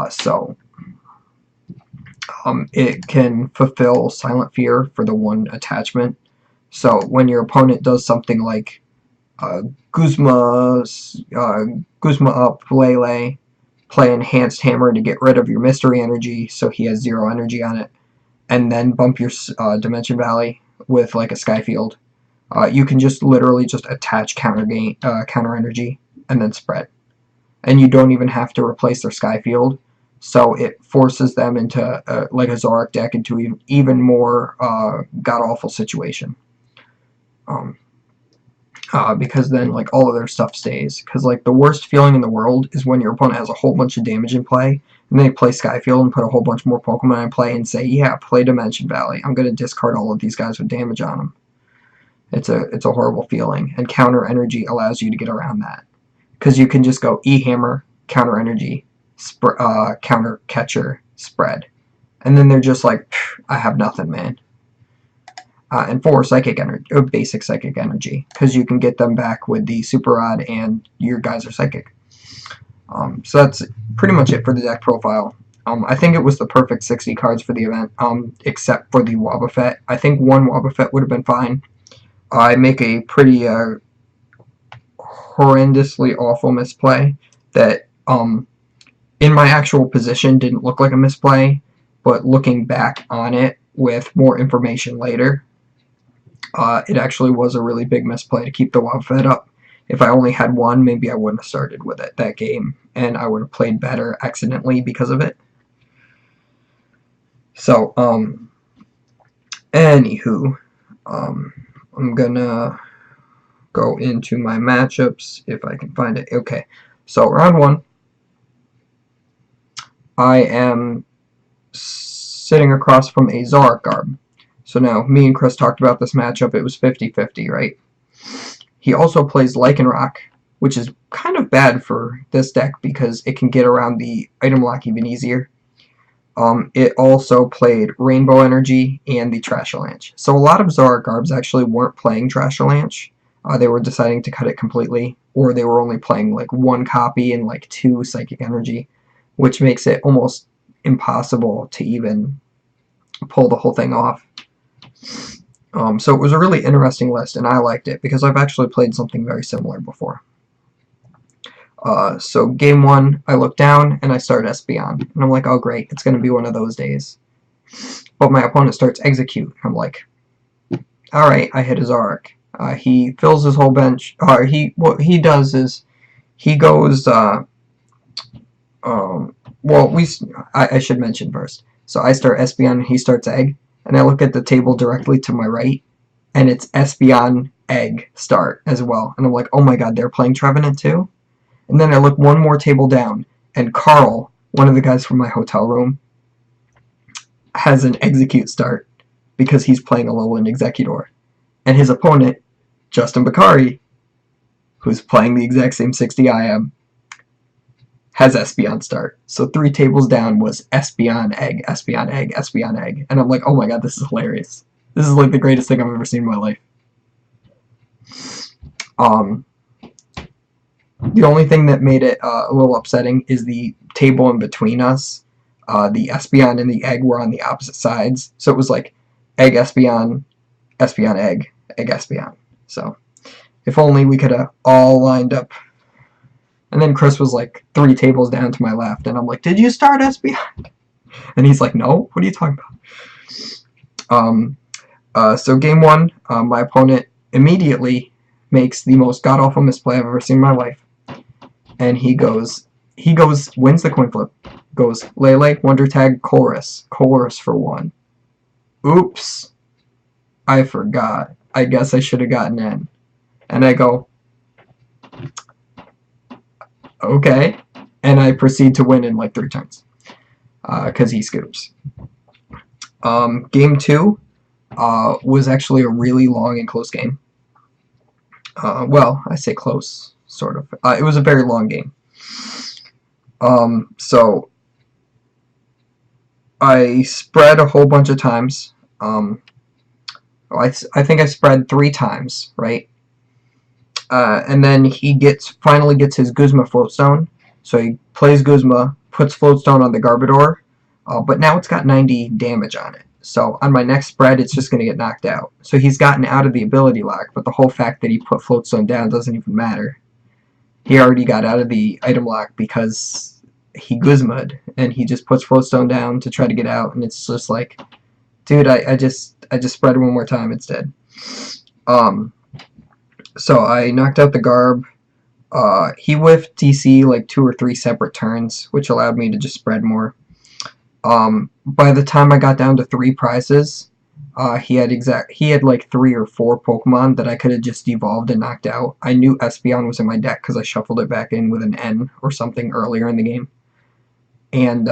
Speaker 1: So It can fulfill Silent Fear for the one attachment. So when your opponent does something like Guzma, Guzma up, Lele, play Enhanced Hammer to get rid of your Mystery Energy so he has 0 energy on it, and then bump your Dimension Valley with like a Skyfield, you can just literally just attach counter energy and then spread. And you don't even have to replace their Skyfield, so it forces them into like a Zorak deck into even more god-awful situation. Because then like all of their stuff stays. Because like the worst feeling in the world is when your opponent has a whole bunch of damage in play, and they play Skyfield and put a whole bunch more Pokemon in play and say, yeah, play Dimension Valley. I'm going to discard all of these guys with damage on them. It's a horrible feeling, and counter energy allows you to get around that. Because you can just go E-Hammer, counter energy, counter catcher, spread. And then they're just like, I have nothing, man. And 4 psychic energy, or basic psychic energy, because you can get them back with the Super Rod and your guys are psychic. So that's pretty much it for the deck profile. I think it was the perfect 60 cards for the event, except for the Wobbuffet. I think one Wobbuffet would have been fine. I make a pretty horrendously awful misplay that in my actual position didn't look like a misplay, but looking back on it with more information later, it actually was a really big misplay to keep the Wobbuffet up. If I only had one, maybe I wouldn't have started with it that game, and I would have played better accidentally because of it. So, anywho, I'm gonna go into my matchups if I can find it. Okay, so round 1, I am sitting across from a Zorak Garb. So now, me and Chris talked about this matchup. It was 50-50, right? He also plays Lycanroc, which is kind of bad for this deck because it can get around the item lock even easier. It also played Rainbow Energy and the Trashalanche. So a lot of Zorak Garbs actually weren't playing Trashalanche. They were deciding to cut it completely, or they were only playing like 1 copy and like 2 Psychic Energy, which makes it almost impossible to even pull the whole thing off. So it was a really interesting list, and I liked it because I've actually played something very similar before. So game 1, I look down and I start Espeon, and I'm like, oh great, it's going to be one of those days. But my opponent starts Execute. I'm like, alright, I hit his Zorak. He fills his whole bench. What he does is he goes. I should mention first. So I start Espeon and he starts Egg, and I look at the table directly to my right, and it's Espeon Egg start as well. And I'm like, oh my god, they're playing Trevenant too? And then I look one more table down, and Carl, one of the guys from my hotel room, has an Execute start because he's playing Alolan Executor. And his opponent, Justin Bakari, who's playing the exact same 60 I am, has Espeon start. So 3 tables down was Espeon Egg, Espeon Egg, Espeon Egg. And I'm like, oh my god, this is hilarious. This is like the greatest thing I've ever seen in my life. The only thing that made it a little upsetting is the table in between us. The Espeon and the Egg were on the opposite sides. So it was like Egg Espeon, Espeon Egg, Egg Espeon. So if only we could have all lined up. And then Chris was like 3 tables down to my left, and I'm like, did you start Espeon? And he's like, no, what are you talking about? So game 1, my opponent immediately makes the most god-awful misplay I've ever seen in my life. And he goes, wins the coin flip, goes Lele, Wonder Tag, Chorus for 1. Oops, I forgot. I guess I should have gotten in. And I go, okay, and I proceed to win in like 3 turns, because he scoops. Game 2 was actually a really long and close game. Well, I say close, sort of. It was a very long game. So I spread a whole bunch of times. I think I spread 3 times, right? And then he finally gets his Guzma Floatstone. So he plays Guzma, puts Floatstone on the Garbodor, but now it's got 90 damage on it. So on my next spread, it's just going to get knocked out. So he's gotten out of the ability lock, but the whole fact that he put Floatstone down doesn't even matter. He already got out of the item lock because he Guzma'd, and he just puts Floatstone down to try to get out, and it's just like, dude, I just spread one more time, it's dead. So I knocked out the Garb. He whiffed DC like 2 or 3 separate turns, which allowed me to just spread more. By the time I got down to 3 prizes, he had like 3 or 4 Pokemon that I could have just evolved and knocked out. I knew Espeon was in my deck because I shuffled it back in with an N or something earlier in the game. And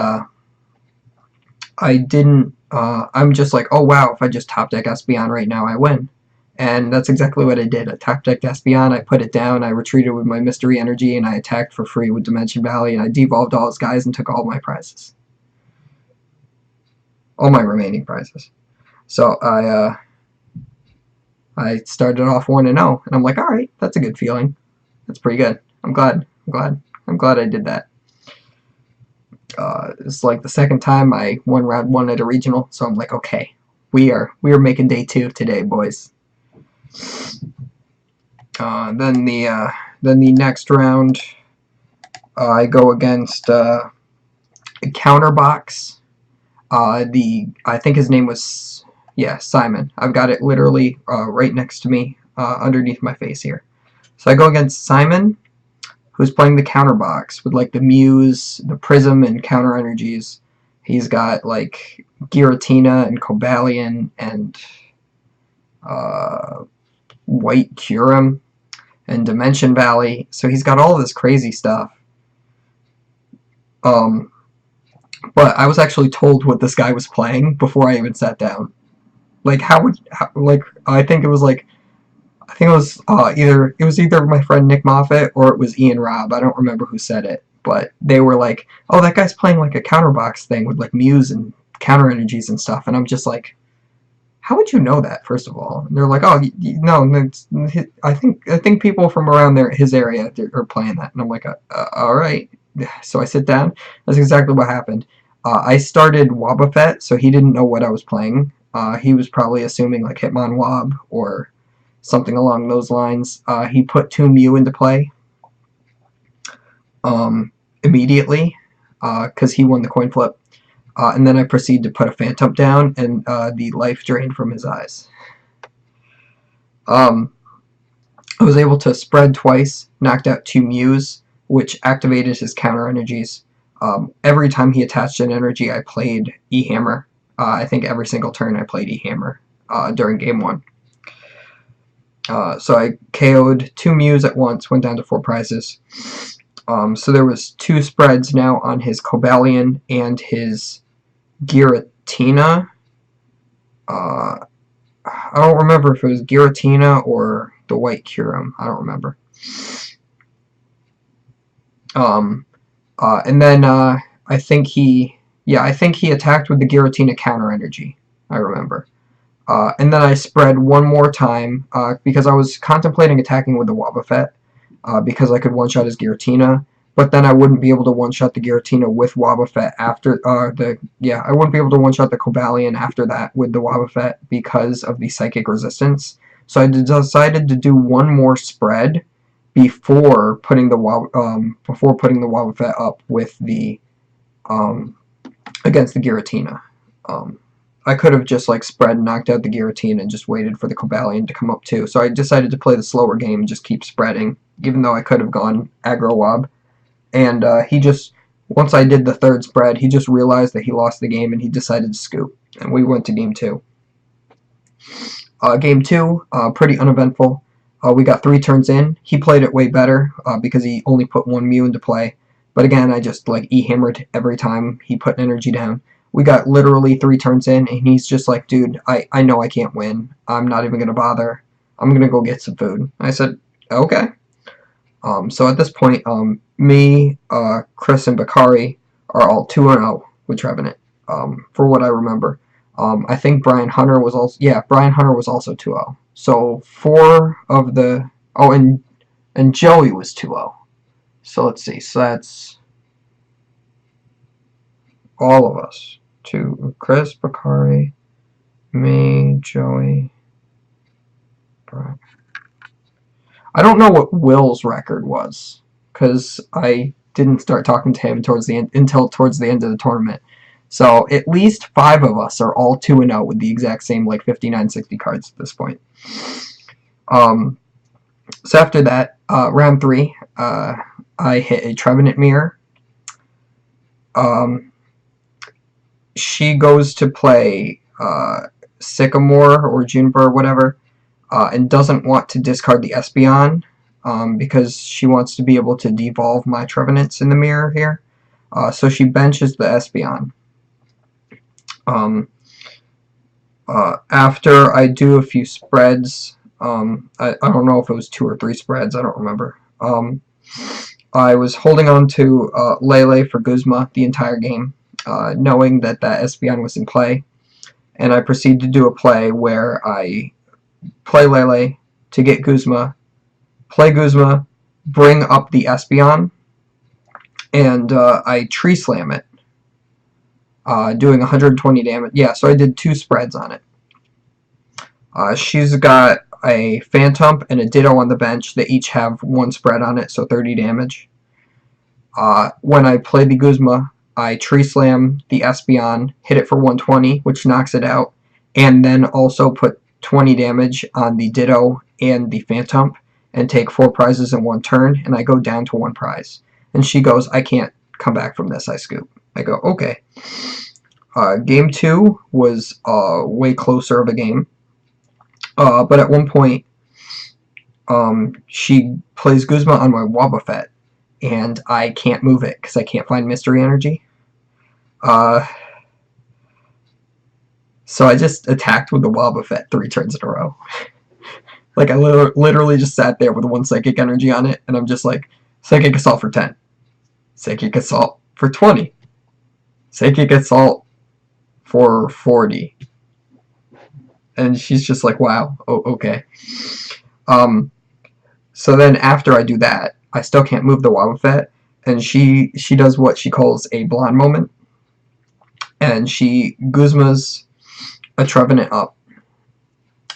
Speaker 1: I didn't, I'm just like, oh wow, if I just top deck Espeon right now, I win. And that's exactly what I did. I top decked Espeon, I put it down, I retreated with my Mystery Energy, and I attacked for free with Dimension Valley, and I devolved all his guys and took all my prizes. All my remaining prizes. So I started off 1-0, and I'm like, all right, that's a good feeling. That's pretty good. I'm glad I did that. It's like the second time I won round 1 at a regional, so I'm like, okay, we are making day 2 today, boys. Then the next round, I go against Counterbox. I think his name was, yeah, Simon. I've got it literally right next to me, underneath my face here. So I go against Simon, who's playing the Counterbox with like the Muse, the Prism, and Counter Energies. He's got like Giratina and Cobalion and White Curum and Dimension Valley. So he's got all this crazy stuff. But I was actually told what this guy was playing before I even sat down. Like I think it was either my friend Nick Moffat or it was Ian Robb. I don't remember who said it, but they were like, "Oh, that guy's playing like a Counterbox thing with like Muse and Counter Energies and stuff," and I'm just like, "How would you know that?" First of all, and they're like, "Oh, no, I think people from around his area are playing that," and I'm like, "All right." So I sit down. That's exactly what happened. I started Wobbuffet, so he didn't know what I was playing. He was probably assuming like Hitmonwob or something along those lines. He put 2 Mew into play immediately because he won the coin flip. And then I proceed to put a Phantom down and the life drained from his eyes. I was able to spread twice, knocked out 2 Mews, which activated his counter energies. Every time he attached an energy, I played E-Hammer. I think every single turn I played E-Hammer during game 1. So I KO'd 2 Mews at once, went down to 4 prizes. So there was 2 spreads now on his Cobalion and his Giratina. I don't remember if it was Giratina or the White Curum. I don't remember. And then I think he attacked with the Giratina counter energy. I remember. And then I spread one more time because I was contemplating attacking with the Wobbuffet because I could one-shot his Giratina, but then I wouldn't be able to one-shot the Giratina with Wobbuffet after I wouldn't be able to one-shot the Cobalion after that with the Wobbuffet because of the Psychic Resistance. So I decided to do one more spread before putting the Wobbuffet up with the against the Giratina. I could have just like spread and knocked out the Giratina and just waited for the Cobalion to come up too. So I decided to play the slower game and just keep spreading, even though I could have gone aggro Wob. And he just, once I did the 3rd spread, he just realized that he lost the game and he decided to scoop. And we went to game 2. Game 2, pretty uneventful. We got 3 turns in. He played it way better because he only put 1 Mew into play. But again, I just like E-Hammered every time he put an energy down. We got literally 3 turns in, and he's just like, dude, I know I can't win. I'm not even going to bother. I'm going to go get some food. I said, okay. So at this point, me, Chris, and Bakari are all 2-0 with Trevenant, for what I remember. I think Brian Hunter was also 2-0. So 4 of the, and Joey was 2-0. So let's see, so that's all of us. to Chris, Bakari, me, Joey, Brock. I don't know what Will's record was, because I didn't start talking to him until towards the end of the tournament. So at least 5 of us are all 2-0 with the exact same 59-60 cards at this point. So after that, round 3, I hit a Trevenant mirror. She goes to play Sycamore or Juniper or whatever, and doesn't want to discard the Espeon because she wants to be able to devolve my Trevenants in the mirror here. So she benches the Espeon. After I do a few spreads, I don't know if it was 2 or 3 spreads, I don't remember. I was holding on to Lele for Guzma the entire game, knowing that Espeon was in play, and I proceed to do a play where I play Lele to get Guzma, play Guzma, bring up the Espeon, and I tree slam it, doing 120 damage. Yeah, so I did 2 spreads on it. She's got a Phantom and a Ditto on the bench that each have 1 spread on it, so 30 damage. When I play the Guzma, I tree slam the Espeon, hit it for 120, which knocks it out, and then also put 20 damage on the Ditto and the Phantom, and take 4 prizes in 1 turn, and I go down to 1 prize. And she goes, I can't come back from this, I scoop. I go, okay. Game 2 was way closer of a game. But at one point, she plays Guzma on my Wobbuffet, and I can't move it because I can't find Mystery Energy. So I just attacked with the Wobbuffet 3 turns in a row. I literally just sat there with 1 Psychic Energy on it, and I'm just like, Psychic Assault for 10. Psychic Assault for 20. Psychic Assault for 40. And she's just like, wow, oh, okay. So then after I do that, I still can't move the Wobbuffet, and she does what she calls a blonde moment, and she Guzma's a Trevenant up,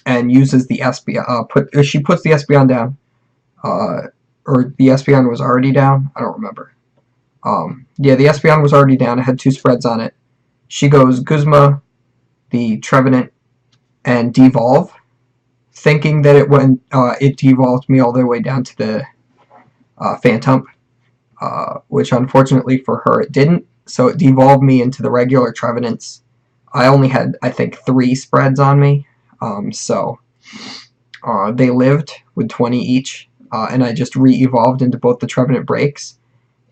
Speaker 1: and uses the Espeon, she puts the Espeon down, or the Espeon was already down, I don't remember. Yeah, the Espeon was already down, I had 2 spreads on it. She goes Guzma, the Trevenant, and devolve, thinking that it devolved me all the way down to the Phantom, which unfortunately for her it didn't, so it devolved me into the regular Trevenants. I only had, I think, 3 spreads on me, so they lived with 20 each, and I just re-evolved into both the Trevenant breaks,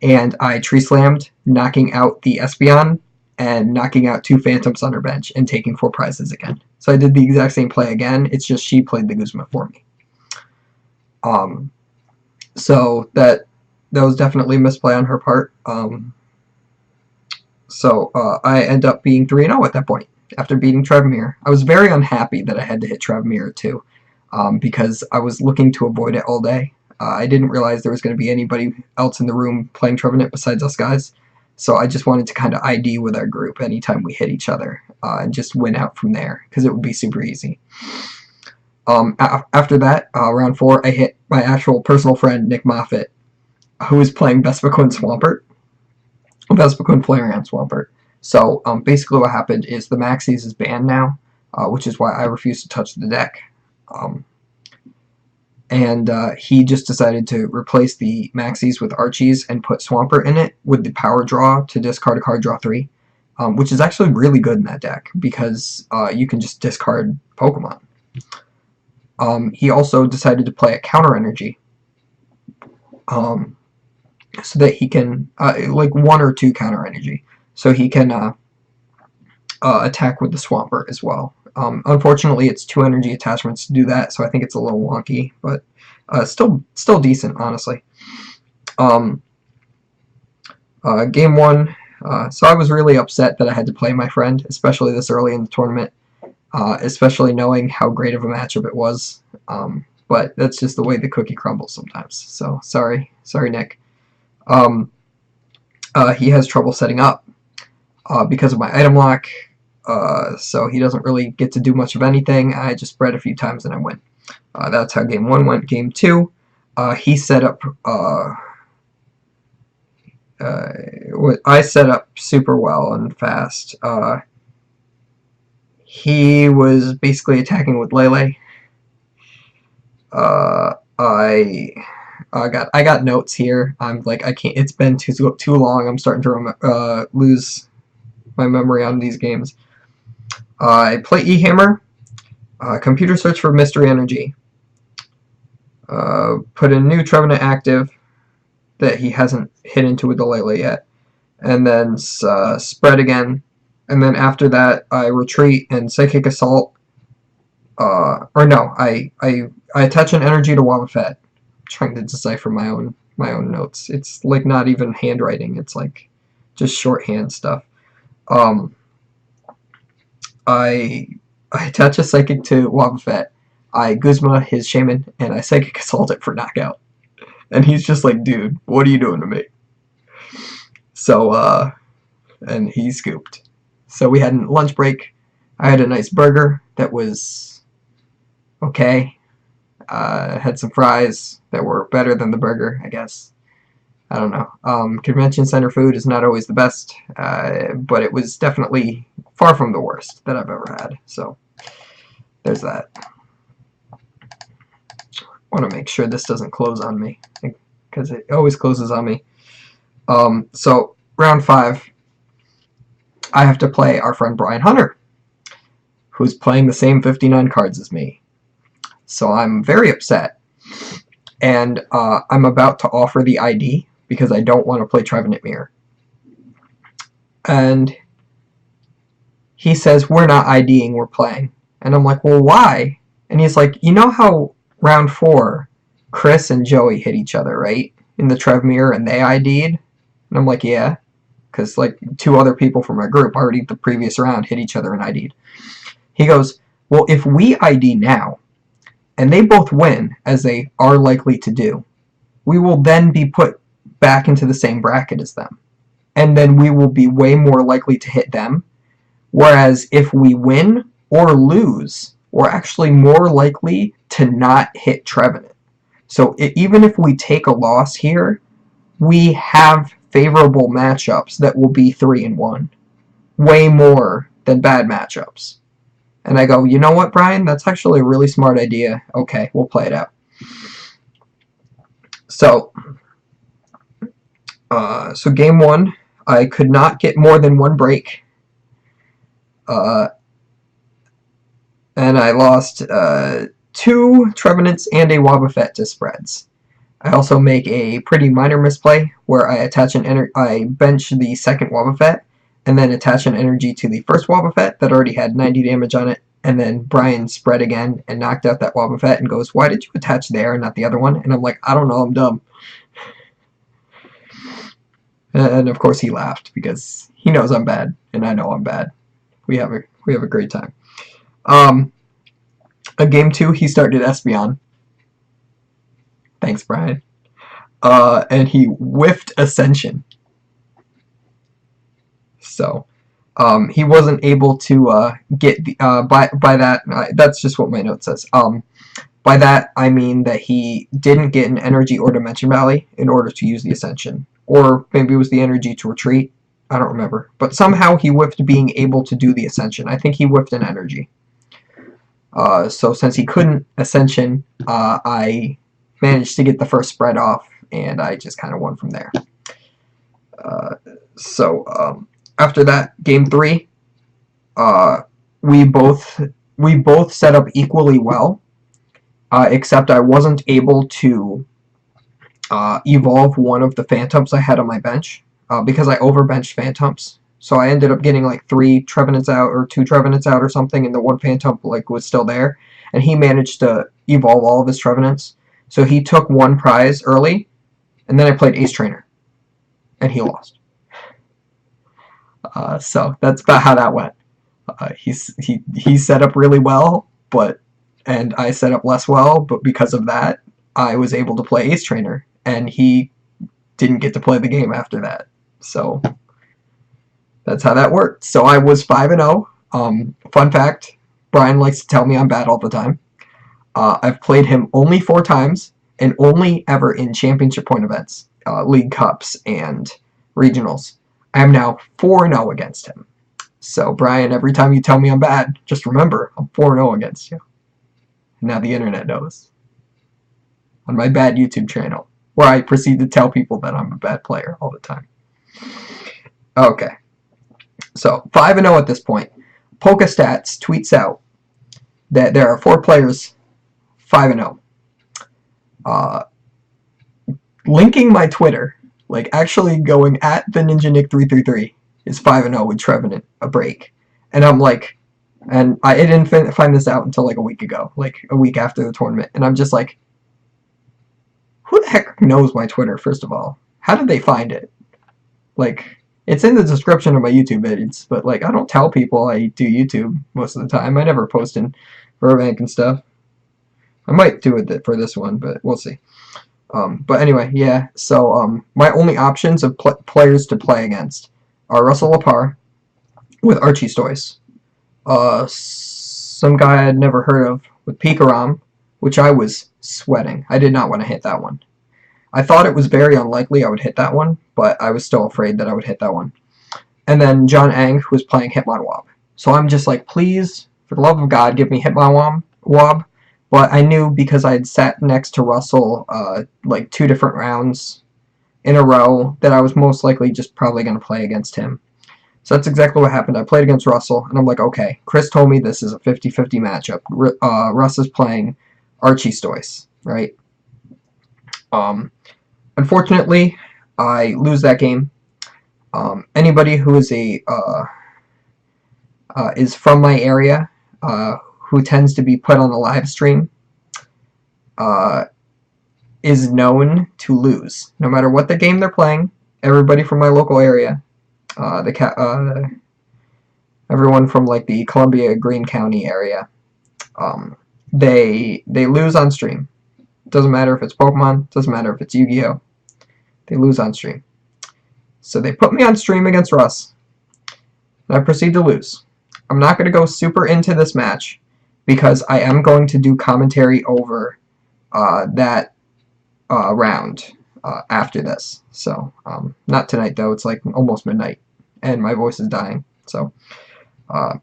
Speaker 1: and I tree slammed, knocking out the Espeon, and knocking out 2 Phantoms on her bench, and taking 4 prizes again. So I did the exact same play again, it's just she played the Guzma for me. So that was definitely a misplay on her part. So I end up being 3-0 at that point, after beating Trevmere. I was very unhappy that I had to hit Trevmere too, because I was looking to avoid it all day. I didn't realize there was going to be anybody else in the room playing Trevenant besides us guys. So I just wanted to kind of ID with our group anytime we hit each other, and just win out from there, because it would be super easy. After that, round 4, I hit my actual personal friend, Nick Moffitt, who was playing Vespiquen Swampert. Vespiquen Flareon Swampert. So basically what happened is the Maxis is banned now, which is why I refuse to touch the deck. And he just decided to replace the Maxis with Archies and put Swampert in it with the power draw to discard a card, draw 3, which is actually really good in that deck because you can just discard Pokemon. He also decided to play a counter energy, so that he can, like 1 or 2 counter energy, so he can attack with the Swampert as well. Unfortunately, it's 2 energy attachments to do that, so I think it's a little wonky, but still decent, honestly. Game 1, so I was really upset that I had to play my friend, especially this early in the tournament, especially knowing how great of a matchup it was. But that's just the way the cookie crumbles sometimes. So sorry, Nick. He has trouble setting up. because of my item lock. So he doesn't really get to do much of anything. I just spread a few times and I win. That's how game 1 went. Game 2, he set up. I set up super well and fast. He was basically attacking with Lele. I got notes here. I'm like, I can't. It's been too long. I'm starting to lose my memory on these games. I play E-Hammer. Computer search for Mystery Energy. Put a new Trevenant active that he hasn't hit into with the Lele yet. And then spread again. And then after that, I retreat and Psychic Assault. Or no, I attach an energy to Wobbuffet. I'm trying to decipher my own notes. It's like not even handwriting. It's like just shorthand stuff. I attach a Psychic to Wobbuffet. I Guzma his Shaman, and I Psychic Assault it for knockout. And he's just like, dude, what are you doing to me? So, and he scooped. So we had a lunch break. I had a nice burger that was okay. Had some fries that were better than the burger, I guess. I don't know. Convention center food is not always the best, but it was definitely far from the worst that I've ever had. So there's that. I want to make sure this doesn't close on me, because it always closes on me. So round 5, I have to play our friend Brian Hunter, who's playing the same 59 cards as me. So I'm very upset, and I'm about to offer the ID because I don't want to play Trevenant Mirror. And he says, we're not IDing, we're playing. And I'm like, well, why? And he's like, you know how round 4, Chris and Joey hit each other, right? In the Trev Mirror, and they ID'd? And I'm like, yeah. Because like 2 other people from our group already the previous round hit each other and ID'd. He goes, well, if we ID now, and they both win, as they are likely to do, we will then be put back into the same bracket as them. And then we will be way more likely to hit them. Whereas if we win or lose, we're actually more likely to not hit Trevenant. So even if we take a loss here, we have favorable matchups that will be 3-1. Way more than bad matchups. And I go, you know what, Brian? That's actually a really smart idea. Okay, we'll play it out. So game 1, I could not get more than 1 break. And I lost 2 Trevenants and a Wobbuffet to spreads. I also make a pretty minor misplay where I attach I bench the second Wobbuffet and then attach an energy to the first Wobbuffet that already had 90 damage on it, and then Brian spread again and knocked out that Wobbuffet and goes, why did you attach there and not the other one? And I'm like, I don't know, I'm dumb. And of course he laughed because he knows I'm bad and I know I'm bad. We have a great time. Game 2, he started Espeon. Thanks, Brian. And he whiffed Ascension. So he wasn't able to get the by that. That's just what my note says. By that I mean that he didn't get an energy or Dimension Valley in order to use the Ascension, or maybe it was the energy to retreat. I don't remember, but somehow he whiffed being able to do the Ascension. I think he whiffed an energy. So since he couldn't Ascension, I managed to get the first spread off, and I just kind of won from there. After that, game 3, we both set up equally well, except I wasn't able to evolve one of the Phantoms I had on my bench because I overbenched Phantoms. So I ended up getting like 3 Trevenants out or 2 Trevenants out or something, and the one Phantom like was still there, and he managed to evolve all of his Trevenants. So he took 1 prize early, and then I played Ace Trainer, and he lost. So that's about how that went. He set up really well, and I set up less well, but because of that, I was able to play Ace Trainer, and he didn't get to play the game after that. So That's how that worked. So I was 5-0. Fun fact, Brian likes to tell me I'm bad all the time. I've played him only 4 times, and only ever in championship point events, league cups, and regionals. I am now 4-0 against him. So, Brian, every time you tell me I'm bad, just remember, I'm 4-0 against you. Now the internet knows. On my bad YouTube channel, where I proceed to tell people that I'm a bad player all the time. Okay. So, 5-0 at this point. PokeStats tweets out that there are 4 players 5-0. Linking my Twitter, like actually going at the NinjaNick333 is 5-0 with Trevenant BREAK. And I'm like, and I didn't find this out until like a week ago, like a week after the tournament. And I'm just like, who the heck knows my Twitter, first of all? How did they find it? Like, it's in the description of my YouTube videos, but like, I don't tell people I do YouTube most of the time. I never post in Burbank and stuff. I might do it for this one, but we'll see. But anyway, yeah, so my only options of players to play against are Russell Lepar with Archie Stoice, some guy I had never heard of with Pikarom, which I was sweating. I did not want to hit that one. I thought it was very unlikely I would hit that one, but I was still afraid that I would hit that one. And then John Ang, who was playing Hitmonwob. So I'm just like, please, for the love of God, give me Hitmonwob. But I knew because I had sat next to Russell like 2 different rounds in a row that I was most likely just probably going to play against him. So that's exactly what happened. I played against Russell, and I'm like, okay, Chris told me this is a 50-50 matchup. Russ is playing Archie Stoice, right? Unfortunately, I lose that game. Anybody who is is from my area, who tends to be put on a live stream, is known to lose. No matter what the game they're playing, everybody from my local area, everyone from like the Columbia Greene County area, they lose on stream. Doesn't matter if it's Pokemon, doesn't matter if it's Yu-Gi-Oh! They lose on stream. So they put me on stream against Russ, and I proceed to lose. I'm not going to go super into this match, because I am going to do commentary over that round after this. So, not tonight though, it's like almost midnight, and my voice is dying. So, I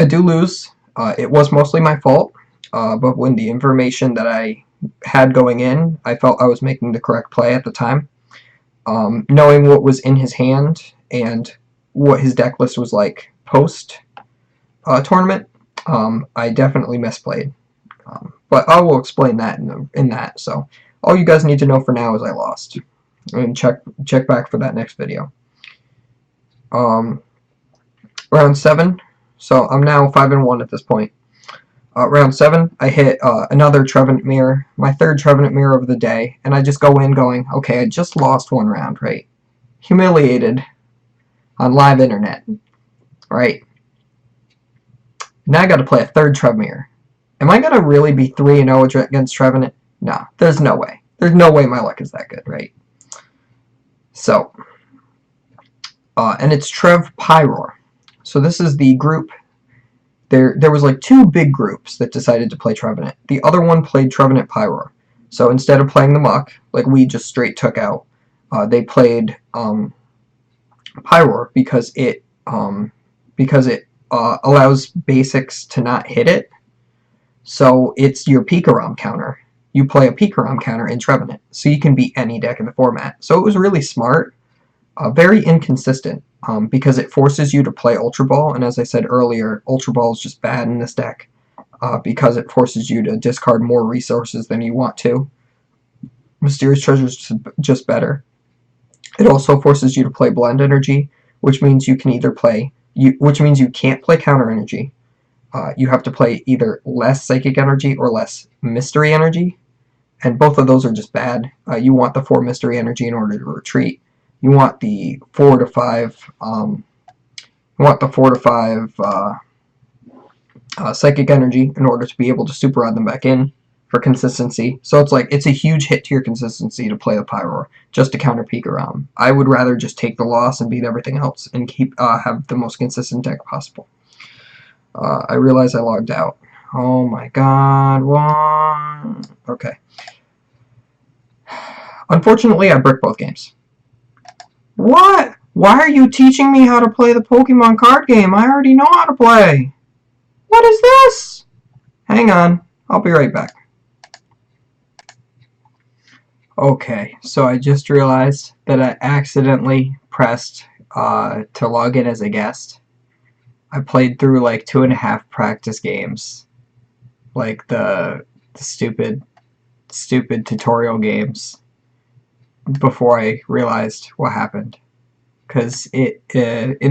Speaker 1: do lose. It was mostly my fault, but when the information that I had going in, I felt I was making the correct play at the time. Knowing what was in his hand and what his deck list was like post tournament, I definitely misplayed. But I will explain that in that. So all you guys need to know for now is I lost. And check back for that next video. Round 7. So I'm now 5-1 at this point. Round 7, I hit another Trevenant mirror, my 3rd Trevenant mirror of the day, and I just go in going, okay, I just lost 1 round, right? Humiliated on live internet, right? Now I got to play a 3rd Trev mirror. Am I going to really be 3-0 against Trevenant? No, there's no way. There's no way my luck is that good, right? So, and it's Trev Pyroar. So this is the group. There was like 2 big groups that decided to play Trevenant. The other one played Trevenant Pyroar. So instead of playing the Muck, like we just straight took out, they played Pyroar because it allows basics to not hit it. So it's your Pikarom counter. You play a Pikarom counter in Trevenant, so you can beat any deck in the format. So it was really smart, very inconsistent, because it forces you to play Ultra Ball, and as I said earlier, Ultra Ball is just bad in this deck, because it forces you to discard more resources than you want to. Mysterious Treasure is just better. It also forces you to play Blend Energy, which means you can either play, which means you can't play Counter Energy. You have to play either less Psychic Energy or less Mystery Energy, and both of those are just bad. You want the 4 Mystery Energy in order to retreat. You want the 4 to 5. Psychic Energy in order to be able to super rod them back in. for consistency. So it's like, it's a huge hit to your consistency to play the Pyroar just to counter Pikarom. I would rather just take the loss and beat everything else and have the most consistent deck possible. I realize I logged out. Oh my god, what? Okay. Unfortunately, I bricked both games. What? Why are you teaching me how to play the Pokemon card game? I already know how to play. What is this? Hang on. I'll be right back. Okay, so I just realized that I accidentally pressed to log in as a guest. I played through like 2.5 practice games. Like the stupid tutorial games before I realized what happened. Because in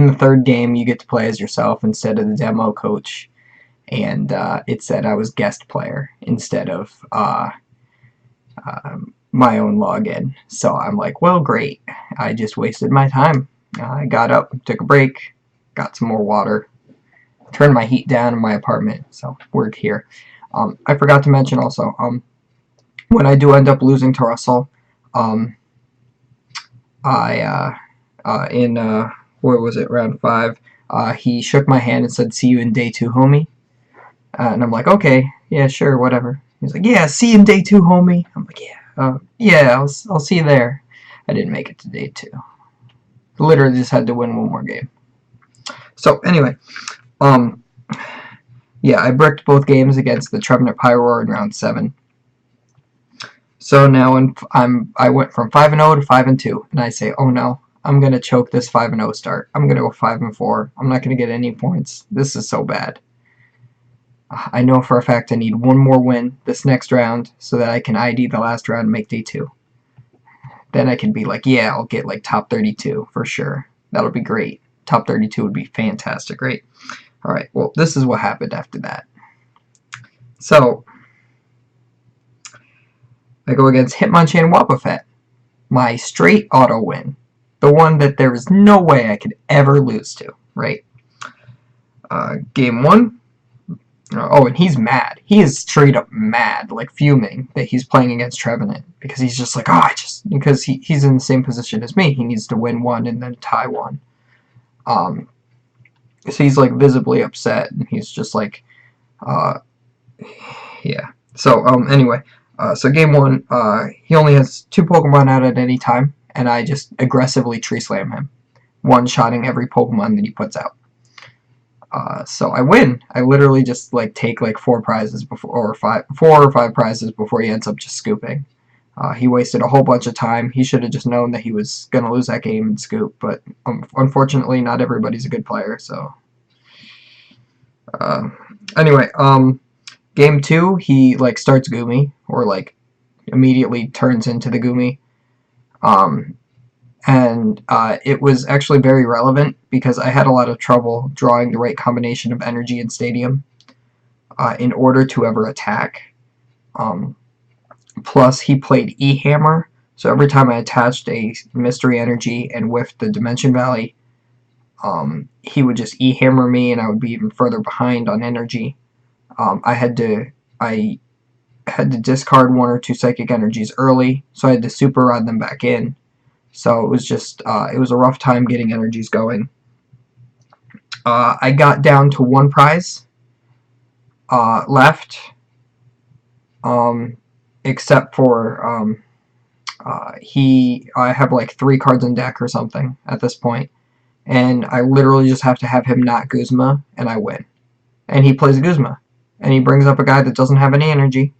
Speaker 1: the third game you get to play as yourself instead of the demo coach, and it said I was guest player instead of my own login. So I'm like, well, great. I just wasted my time. I got up, took a break, got some more water, turned my heat down in my apartment, so we're here. I forgot to mention also, when I do end up losing to Russell, where was it, round 5, he shook my hand and said, see you in day 2, homie. And I'm like, okay, yeah, sure, whatever. He's like, yeah, see you in day 2, homie. I'm like, yeah, yeah, I'll see you there. I didn't make it to day 2. Literally just had to win one more game. So anyway, yeah, I bricked both games against the Trevenant Pyroar in round 7. So now I went from 5-0 to 5-2, and I say, oh no, I'm gonna choke this 5-0 start. I'm gonna go 5-4. I'm not gonna get any points. This is so bad. I know for a fact I need one more win this next round so that I can ID the last round and make day 2. Then I can be like, yeah, I'll get like top 32 for sure. That'll be great. Top 32 would be fantastic, right? Alright, well, this is what happened after that. So, I go against Hitmonchan and Wobbuffet. My straight auto win. The one that there is no way I could ever lose to, right? Game 1. Oh, and he's mad. He is straight up mad, like fuming, that he's playing against Trevenant. Because he's just like, because he's in the same position as me. He needs to win 1 and then tie 1. So he's like visibly upset, and he's just like, yeah. So, anyway, so game 1, he only has 2 Pokemon out at any time, and I just aggressively Tree Slam him, one-shotting every Pokemon that he puts out. So I win. I literally just like take like 4 prizes before, or 4 or 5 prizes before he ends up just scooping. He wasted a whole bunch of time. He should have just known that he was gonna lose that game and scoop, but unfortunately, not everybody's a good player. So anyway, game 2, he like starts Goomy, or like immediately turns into the Goomy. And it was actually very relevant because I had a lot of trouble drawing the right combination of energy and Stadium in order to ever attack. Plus, he played E-Hammer, so every time I attached a Mystery Energy and whiffed the Dimension Valley, he would just E-Hammer me and I would be even further behind on energy. I had to discard 1 or 2 Psychic Energies early, so I had to Super Rod them back in. So it was just, it was a rough time getting energies going. I got down to 1 prize left, except for I have like 3 cards in deck or something at this point, and I literally just have to have him not Guzma, and I win. And he plays Guzma, and he brings up a guy that doesn't have any energy.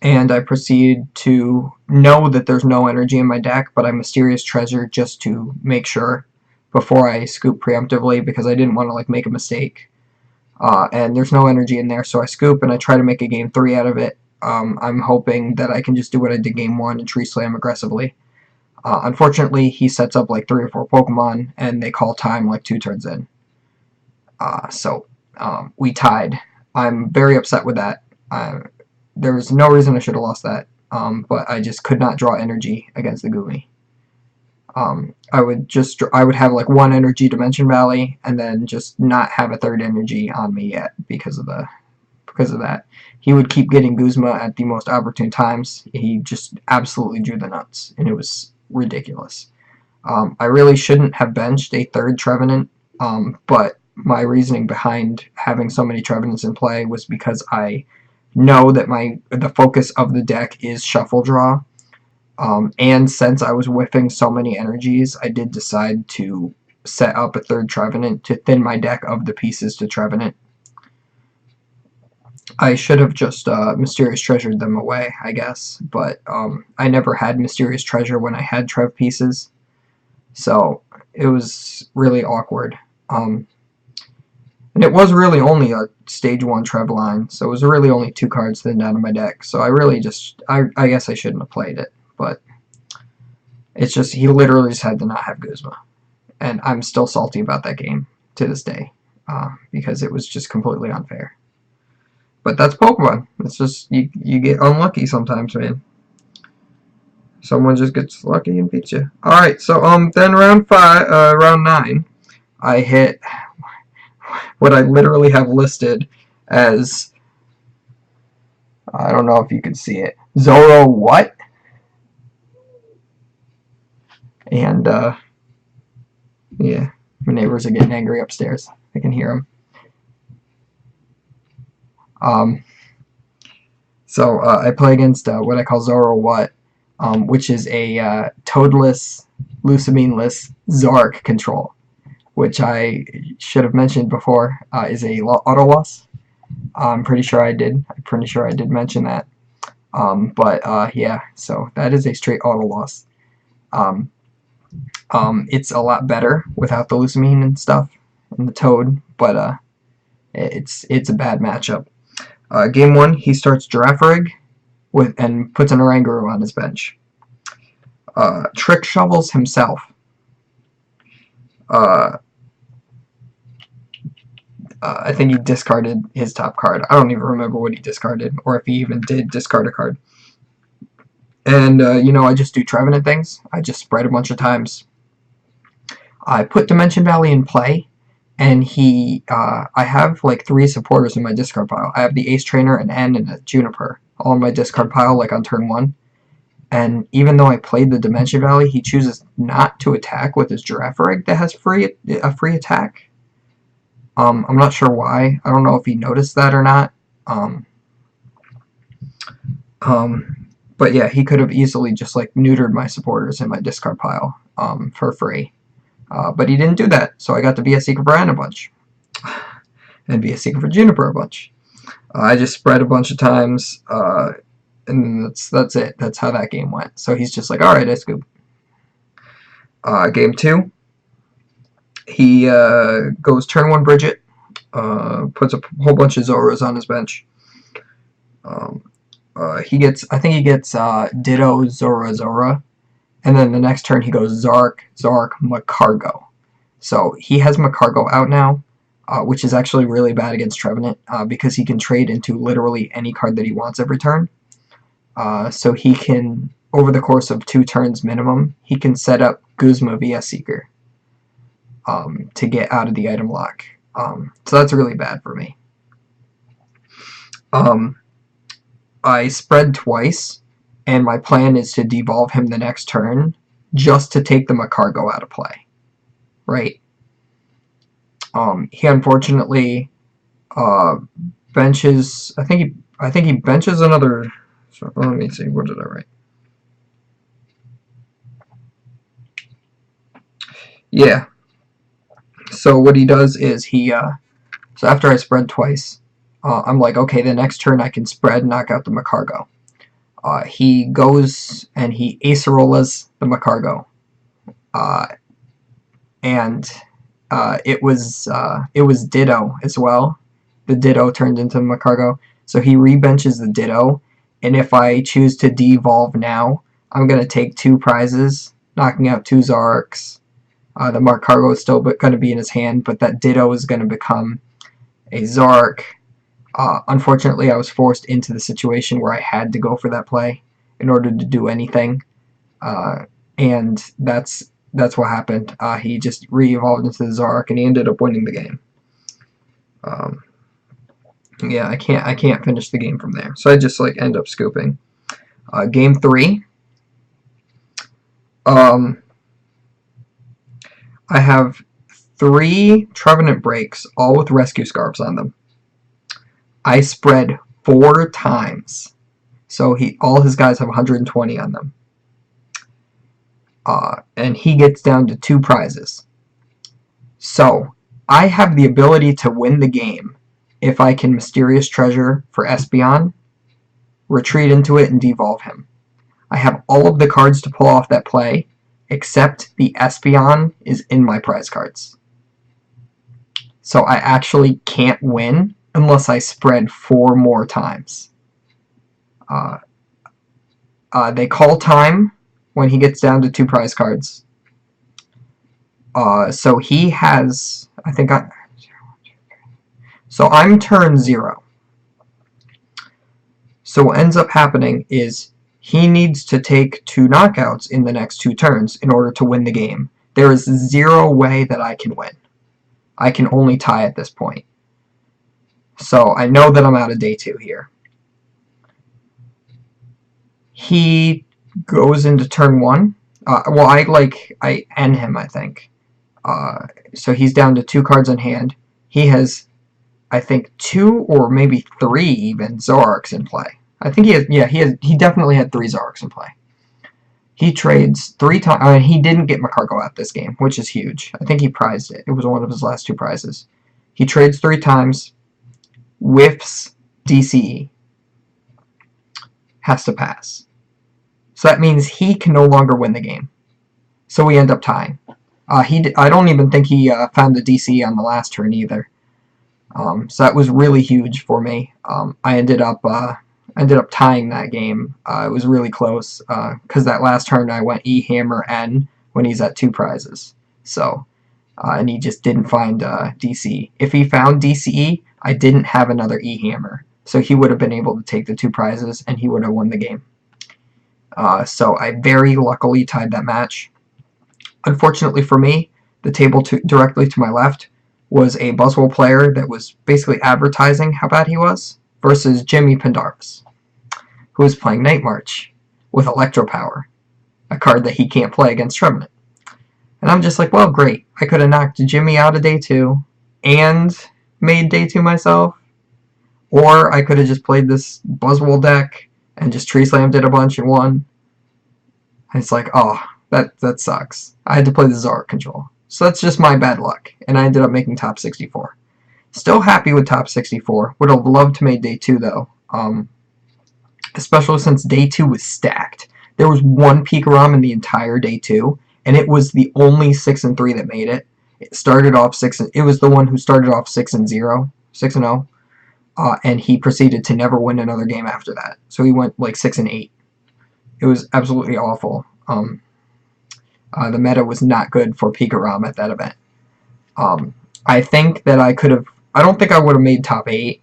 Speaker 1: And I proceed to know that there's no energy in my deck, but I Mysterious Treasure just to make sure before I scoop preemptively, because I didn't want to like make a mistake. And there's no energy in there, so I scoop and I try to make a game 3 out of it. I'm hoping that I can just do what I did game 1 and Tree Slam aggressively. Unfortunately, he sets up like 3 or 4 Pokemon, and they call time like 2 turns in. So we tied. I'm very upset with that. There was no reason I should have lost that, but I just could not draw energy against the Goomy. I would have like 1 energy Dimension Valley, and then just not have a 3rd energy on me yet because of the because of that. He would keep getting Guzma at the most opportune times. He just absolutely drew the nuts, and it was ridiculous. I really shouldn't have benched a third Trevenant, but my reasoning behind having so many Trevenants in play was because I know that the focus of the deck is shuffle draw, and since I was whiffing so many energies, I did decide to set up a third Trevenant to thin my deck of the pieces to Trevenant. I should have just Mysterious Treasured them away, I guess, but I never had Mysterious Treasure when I had Trev pieces, so it was really awkward. And it was really only a stage 1 Trev line, so it was really only 2 cards thinned out of my deck, so I really just, I guess I shouldn't have played it, but it's just, he literally just had to not have Guzma, and I'm still salty about that game to this day, because it was just completely unfair. But that's Pokemon. It's just, you get unlucky sometimes, man. Someone just gets lucky and beats you. Alright, so then round 9, I hit what I literally have listed as, I don't know if you can see it, Zoro what? And yeah, my neighbors are getting angry upstairs. I can hear them. So I play against what I call Zoro what, which is a toadless, lusamine-less Zark control, which I should have mentioned before is a auto loss. I'm pretty sure I did. I'm pretty sure I did mention that. Yeah, so that is a straight auto loss. It's a lot better without the lusamine and stuff and the toad, but it's a bad matchup. Game 1, he starts Girafarig and puts an Oranguru on his bench. Trick Shovels himself. I think he discarded his top card. I don't even remember what he discarded, or if he even did discard a card. And, I just do Trevenant things. I just spread a bunch of times. I put Dimension Valley in play, and I have like 3 supporters in my discard pile. I have the Ace Trainer, an N, and a Juniper, all in my discard pile, like on turn 1. And even though I played the Dimension Valley, he chooses not to attack with his Girafarig that has a free attack. I'm not sure why. I don't know if he noticed that or not. But yeah, he could have easily just like neutered my supporters in my discard pile for free. But he didn't do that, so I got to be a Seeker for N a bunch. And be a Seeker for Juniper a bunch. I just spread a bunch of times, and that's it. That's how that game went. So he's just like, alright, I scoop. Game 2, he goes turn 1 Bridget, puts a whole bunch of Zoras on his bench. I think he gets Ditto, Zora, and then the next turn he goes Zark, Macargo. So he has Macargo out now, which is actually really bad against Trevenant, because he can trade into literally any card that he wants every turn. So he can, over the course of 2 turns minimum, he can set up Guzma via Seeker to get out of the item lock. So that's really bad for me. I spread twice, and my plan is to devolve him the next turn just to take the Macargo out of play. Right? He unfortunately benches, I think he benches another, so let me see, what did I write? Yeah. So what he does is so after I spread twice, I'm like, okay, the next turn I can spread, knock out the Macargo. He goes and he Acerolas the Macargo. It was Ditto as well. The Ditto turned into Macargo. So he rebenches the Ditto, and if I choose to devolve now, I'm going to take 2 prizes, knocking out 2 Zarks. The Macargo is still going to be in his hand, but that Ditto is going to become a Zark. Unfortunately, I was forced into the situation where I had to go for that play in order to do anything, and that's what happened. He just re-evolved into the Zark, and he ended up winning the game. Yeah, I can't finish the game from there. So I just like end up scooping. Game 3. Um, I have 3 Trevenant breaks, all with rescue scarves on them. I spread 4 times. So all his guys have 120 on them. And he gets down to 2 prizes. So I have the ability to win the game if I can Mysterious Treasure for Espeon, retreat into it, and devolve him. I have all of the cards to pull off that play, except the Espeon is in my prize cards. So I actually can't win unless I spread 4 more times. They call time when he gets down to 2 prize cards. So he has, so I'm turn 0. So what ends up happening is he needs to take 2 knockouts in the next 2 turns in order to win the game. There is 0 way that I can win. I can only tie at this point. So I know that I'm out of day 2 here. He goes into turn 1. Well, I end him, I think. So he's down to 2 cards in hand. He has, I think, 2 or maybe 3 even Zoroarks in play. I think he definitely had 3 Zoroarks in play. He trades 3 times. He didn't get Macargo out this game, which is huge. I think he prized it. It was one of his last 2 prizes. He trades 3 times, whiffs DCE. Has to pass. So that means he can no longer win the game. So we end up tying. I don't even think he found the DCE on the last turn either. So that was really huge for me. I ended up tying that game. It was really close because that last turn I went E Hammer N when he's at 2 prizes. So and he just didn't find DCE. If he found DCE, I didn't have another E Hammer, so he would have been able to take the 2 prizes and he would have won the game. So I very luckily tied that match. Unfortunately for me, the table directly to my left was a Buzzwole player that was basically advertising how bad he was versus Jimmy Pendarvis, who was playing Night March with Electro Power, a card that he can't play against Trevenant. And I'm just like, well, great. I could have knocked Jimmy out of day 2 and made day 2 myself, or I could have just played this Buzzwole deck and just tree slammed it a bunch and won. And it's like, oh, that sucks. I had to play the Zoroark control. So that's just my bad luck, and I ended up making top 64. Still happy with top 64. Would have loved to make day 2 though, especially since day 2 was stacked. There was 1 Pikarom in the entire day 2, and it was the only 6-3 that made it. It started off 6. It was the one who started off 6-0, 6-0, and he proceeded to never win another game after that. So he went like 6-8. It was absolutely awful. The meta was not good for Pikarom at that event. I think that I could have. I don't think I would have made top 8.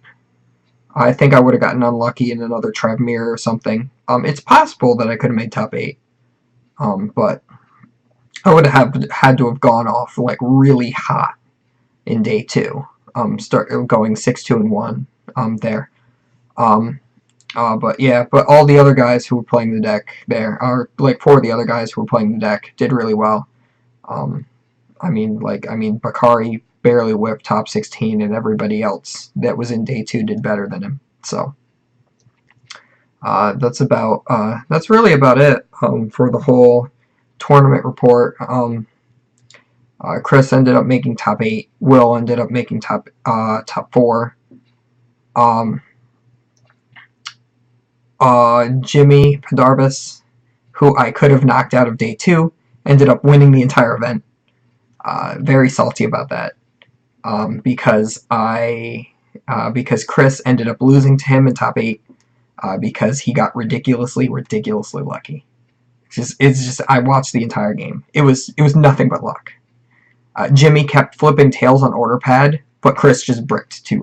Speaker 1: I think I would have gotten unlucky in another Trevmere or something. It's possible that I could have made top 8. But I would have had to have gone off like really hot in day 2. Start going 6-2-1 there. But yeah, but all the other guys who were playing the deck there, or like 4 of the other guys who were playing the deck, did really well. I mean, Bakari barely whipped top 16, and everybody else that was in day 2 did better than him. So that's really about it for the whole tournament report. Chris ended up making top 8. Will ended up making top 4. Jimmy Pendarvis, who I could have knocked out of day 2, ended up winning the entire event. Very salty about that because Chris ended up losing to him in top 8 because he got ridiculously lucky. It's just I watched the entire game. It was nothing but luck. Jimmy kept flipping tails on order pad, but Chris just bricked 2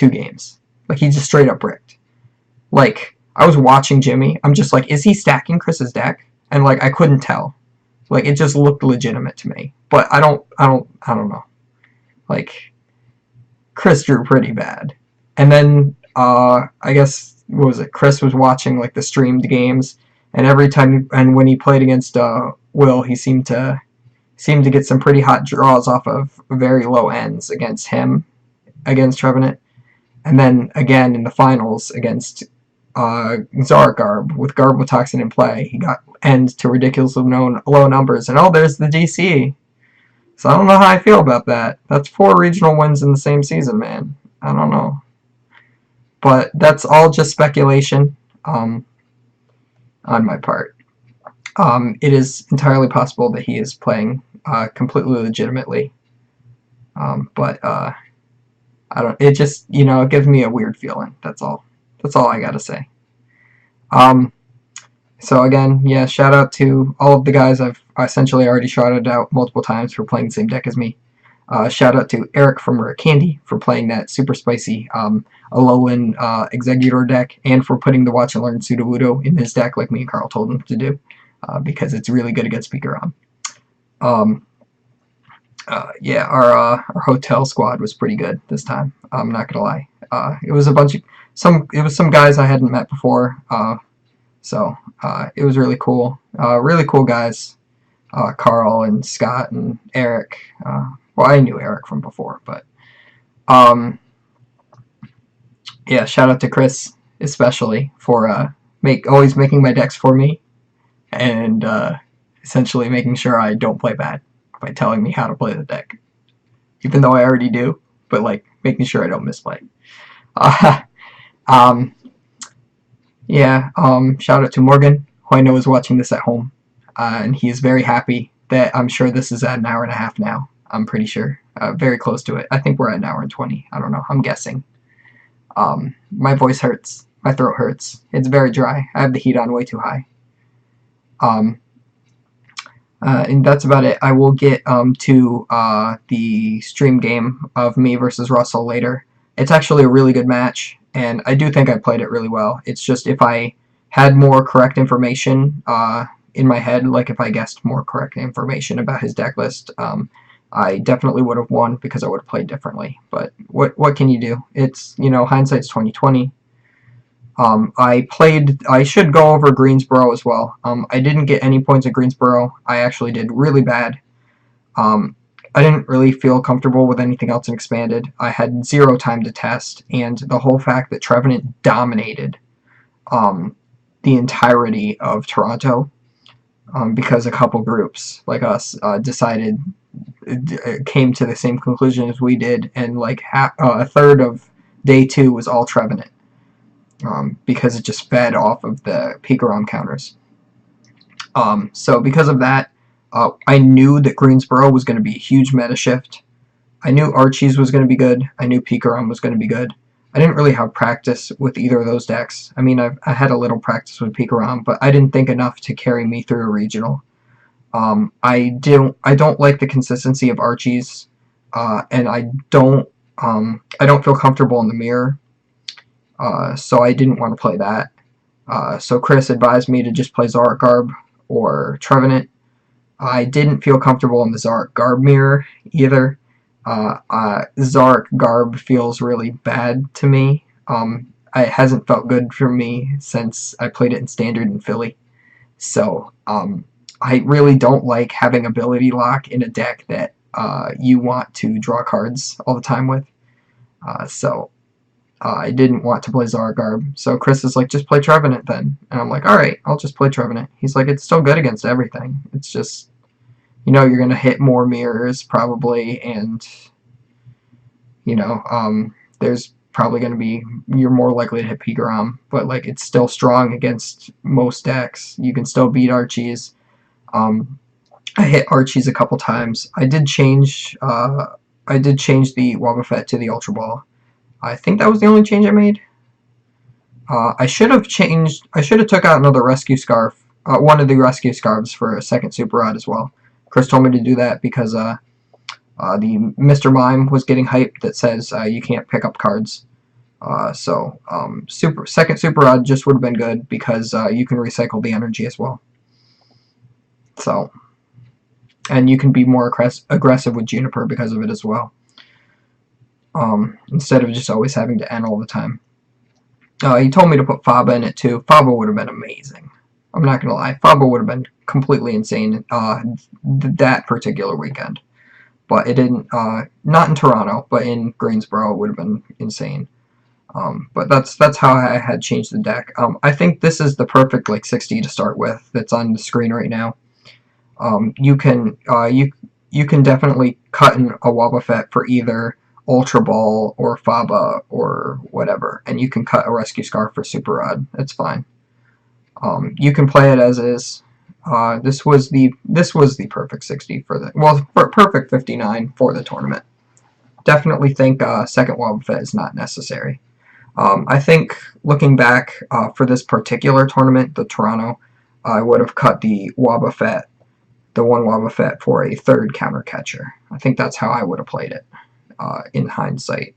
Speaker 1: games. Like he just straight up bricked. Like I was watching Jimmy, I'm just like, is he stacking Chris's deck? And like I couldn't tell. Like it just looked legitimate to me. But I don't know. Like Chris drew pretty bad. and then I guess what was it? Chris was watching like the streamed games, and every time and when he played against Will, he seemed to get some pretty hot draws off of very low ends against him against Trevenant, and then again in the finals against Zark Garb with Garbotoxin in play, he got ends to ridiculously low numbers, and oh, there's the DC. So I don't know how I feel about that. That's 4 regional wins in the same season, man. I don't know. But that's all just speculation on my part. It is entirely possible that he is playing completely legitimately. But I don't. It just it gives me a weird feeling. That's all. That's all I gotta say. So again, yeah, shout out to all of the guys I've essentially already shouted out multiple times for playing the same deck as me. Shout out to Eric from Rare Candy for playing that super spicy Alolan Exeggutor deck, and for putting the Watch and Learn Sudowoodo in his deck like me and Carl told him to do, because it's really good against Pikarom. Yeah, our hotel squad was pretty good this time. I'm not gonna lie. It was some guys I hadn't met before, so it was really cool. Really cool guys. Carl and Scott and Eric. Well, I knew Eric from before, but yeah, shout out to Chris especially for always making my decks for me, and essentially making sure I don't play bad by telling me how to play the deck, even though I already do, but like making sure I don't misplay. Yeah, shout out to Morgan, who I know is watching this at home, and he is very happy that I'm sure this is at an hour and a half now. I'm pretty sure. Very close to it. I think we're at an hour and 20. I don't know. I'm guessing. My voice hurts. My throat hurts. It's very dry. I have the heat on way too high. And that's about it. I will get to the stream game of me versus Russell later. It's actually a really good match, and I do think I played it really well. It's just if I had more correct information in my head, like if I guessed more correct information about his deck list, I definitely would have won because I would have played differently. But what can you do? It's hindsight's 2020. I should go over Greensboro as well. I didn't get any points at Greensboro. I actually did really bad. I didn't really feel comfortable with anything else in Expanded. I had 0 time to test, and the whole fact that Trevenant dominated the entirety of Toronto, because a couple groups like us came to the same conclusion as we did, and like a third of day 2 was all Trevenant. Because it just fed off of the Pikarom counters. So because of that, I knew that Greensboro was going to be a huge meta shift. I knew Archie's was going to be good. I knew Pikarom was going to be good. I didn't really have practice with either of those decks. I mean, I had a little practice with Pikarom, but I didn't think enough to carry me through a regional. I don't like the consistency of Archie's, and I don't feel comfortable in the mirror. So I didn't want to play that. So Chris advised me to just play Zark Garb or Trevenant. I didn't feel comfortable in the Zark Garb mirror either. Zark Garb feels really bad to me. It hasn't felt good for me since I played it in Standard in Philly. So I really don't like having ability lock in a deck that you want to draw cards all the time with. So I didn't want to play Zark Garb. So Chris is like, just play Trevenant then. And I'm like, alright, I'll just play Trevenant. He's like, it's still good against everything. It's just, you're going to hit more mirrors probably, and, there's probably going to be, you're more likely to hit Pikarom, but like it's still strong against most decks. You can still beat Archie's. I hit Archie's a couple times. I did change the Wobbuffet to the Ultra Ball. I think that was the only change I made. I should have took out another Rescue Scarf, one of the Rescue Scarves for a second Super Rod as well. Chris told me to do that because the Mr. Mime was getting hype that says you can't pick up cards. Second Super Rod just would have been good because you can recycle the energy as well. So, and you can be more aggressive with Juniper because of it as well. instead of just always having to N all the time. He told me to put Faba in it too. Faba would have been amazing. I'm not gonna lie, Faba would have been completely insane that particular weekend. But it didn't. Not in Toronto, but in Greensboro, it would have been insane. But that's how I had changed the deck. I think this is the perfect like 60 to start with. That's on the screen right now. You can definitely cut in a Wobbuffet for either Ultra Ball or Faba or whatever, and you can cut a Rescue Scarf for Super Rod. It's fine. You can play it as is. This was the perfect 60 for the perfect 59 for the tournament. Definitely think second Wobbuffet is not necessary. I think looking back for this particular tournament, the Toronto, I would have cut the Wobbuffet, the one Wobbuffet for a third counter catcher. I think that's how I would have played it in hindsight.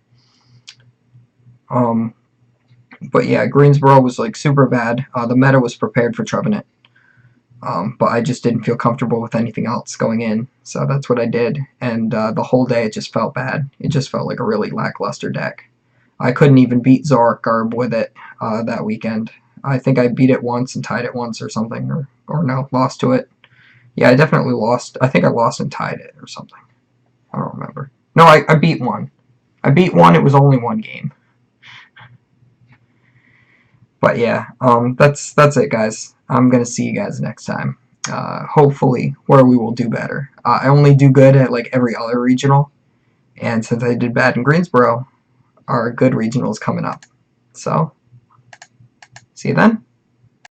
Speaker 1: But yeah, Greensboro was like super bad. The meta was prepared for Trevenant. But I just didn't feel comfortable with anything else going in, so that's what I did. And the whole day it just felt bad. It just felt like a really lackluster deck. I couldn't even beat Zorak Garb with it that weekend. I think I beat it once and tied it once or something, or no, lost to it. Yeah, I definitely lost. I think I lost and tied it or something. I don't remember. No, I beat one. I beat one. It was only one game. But yeah, that's it, guys. I'm gonna see you guys next time. Hopefully, where we will do better. I only do good at like every other regional, and since I did bad in Greensboro, our good regional is coming up. So, see you then.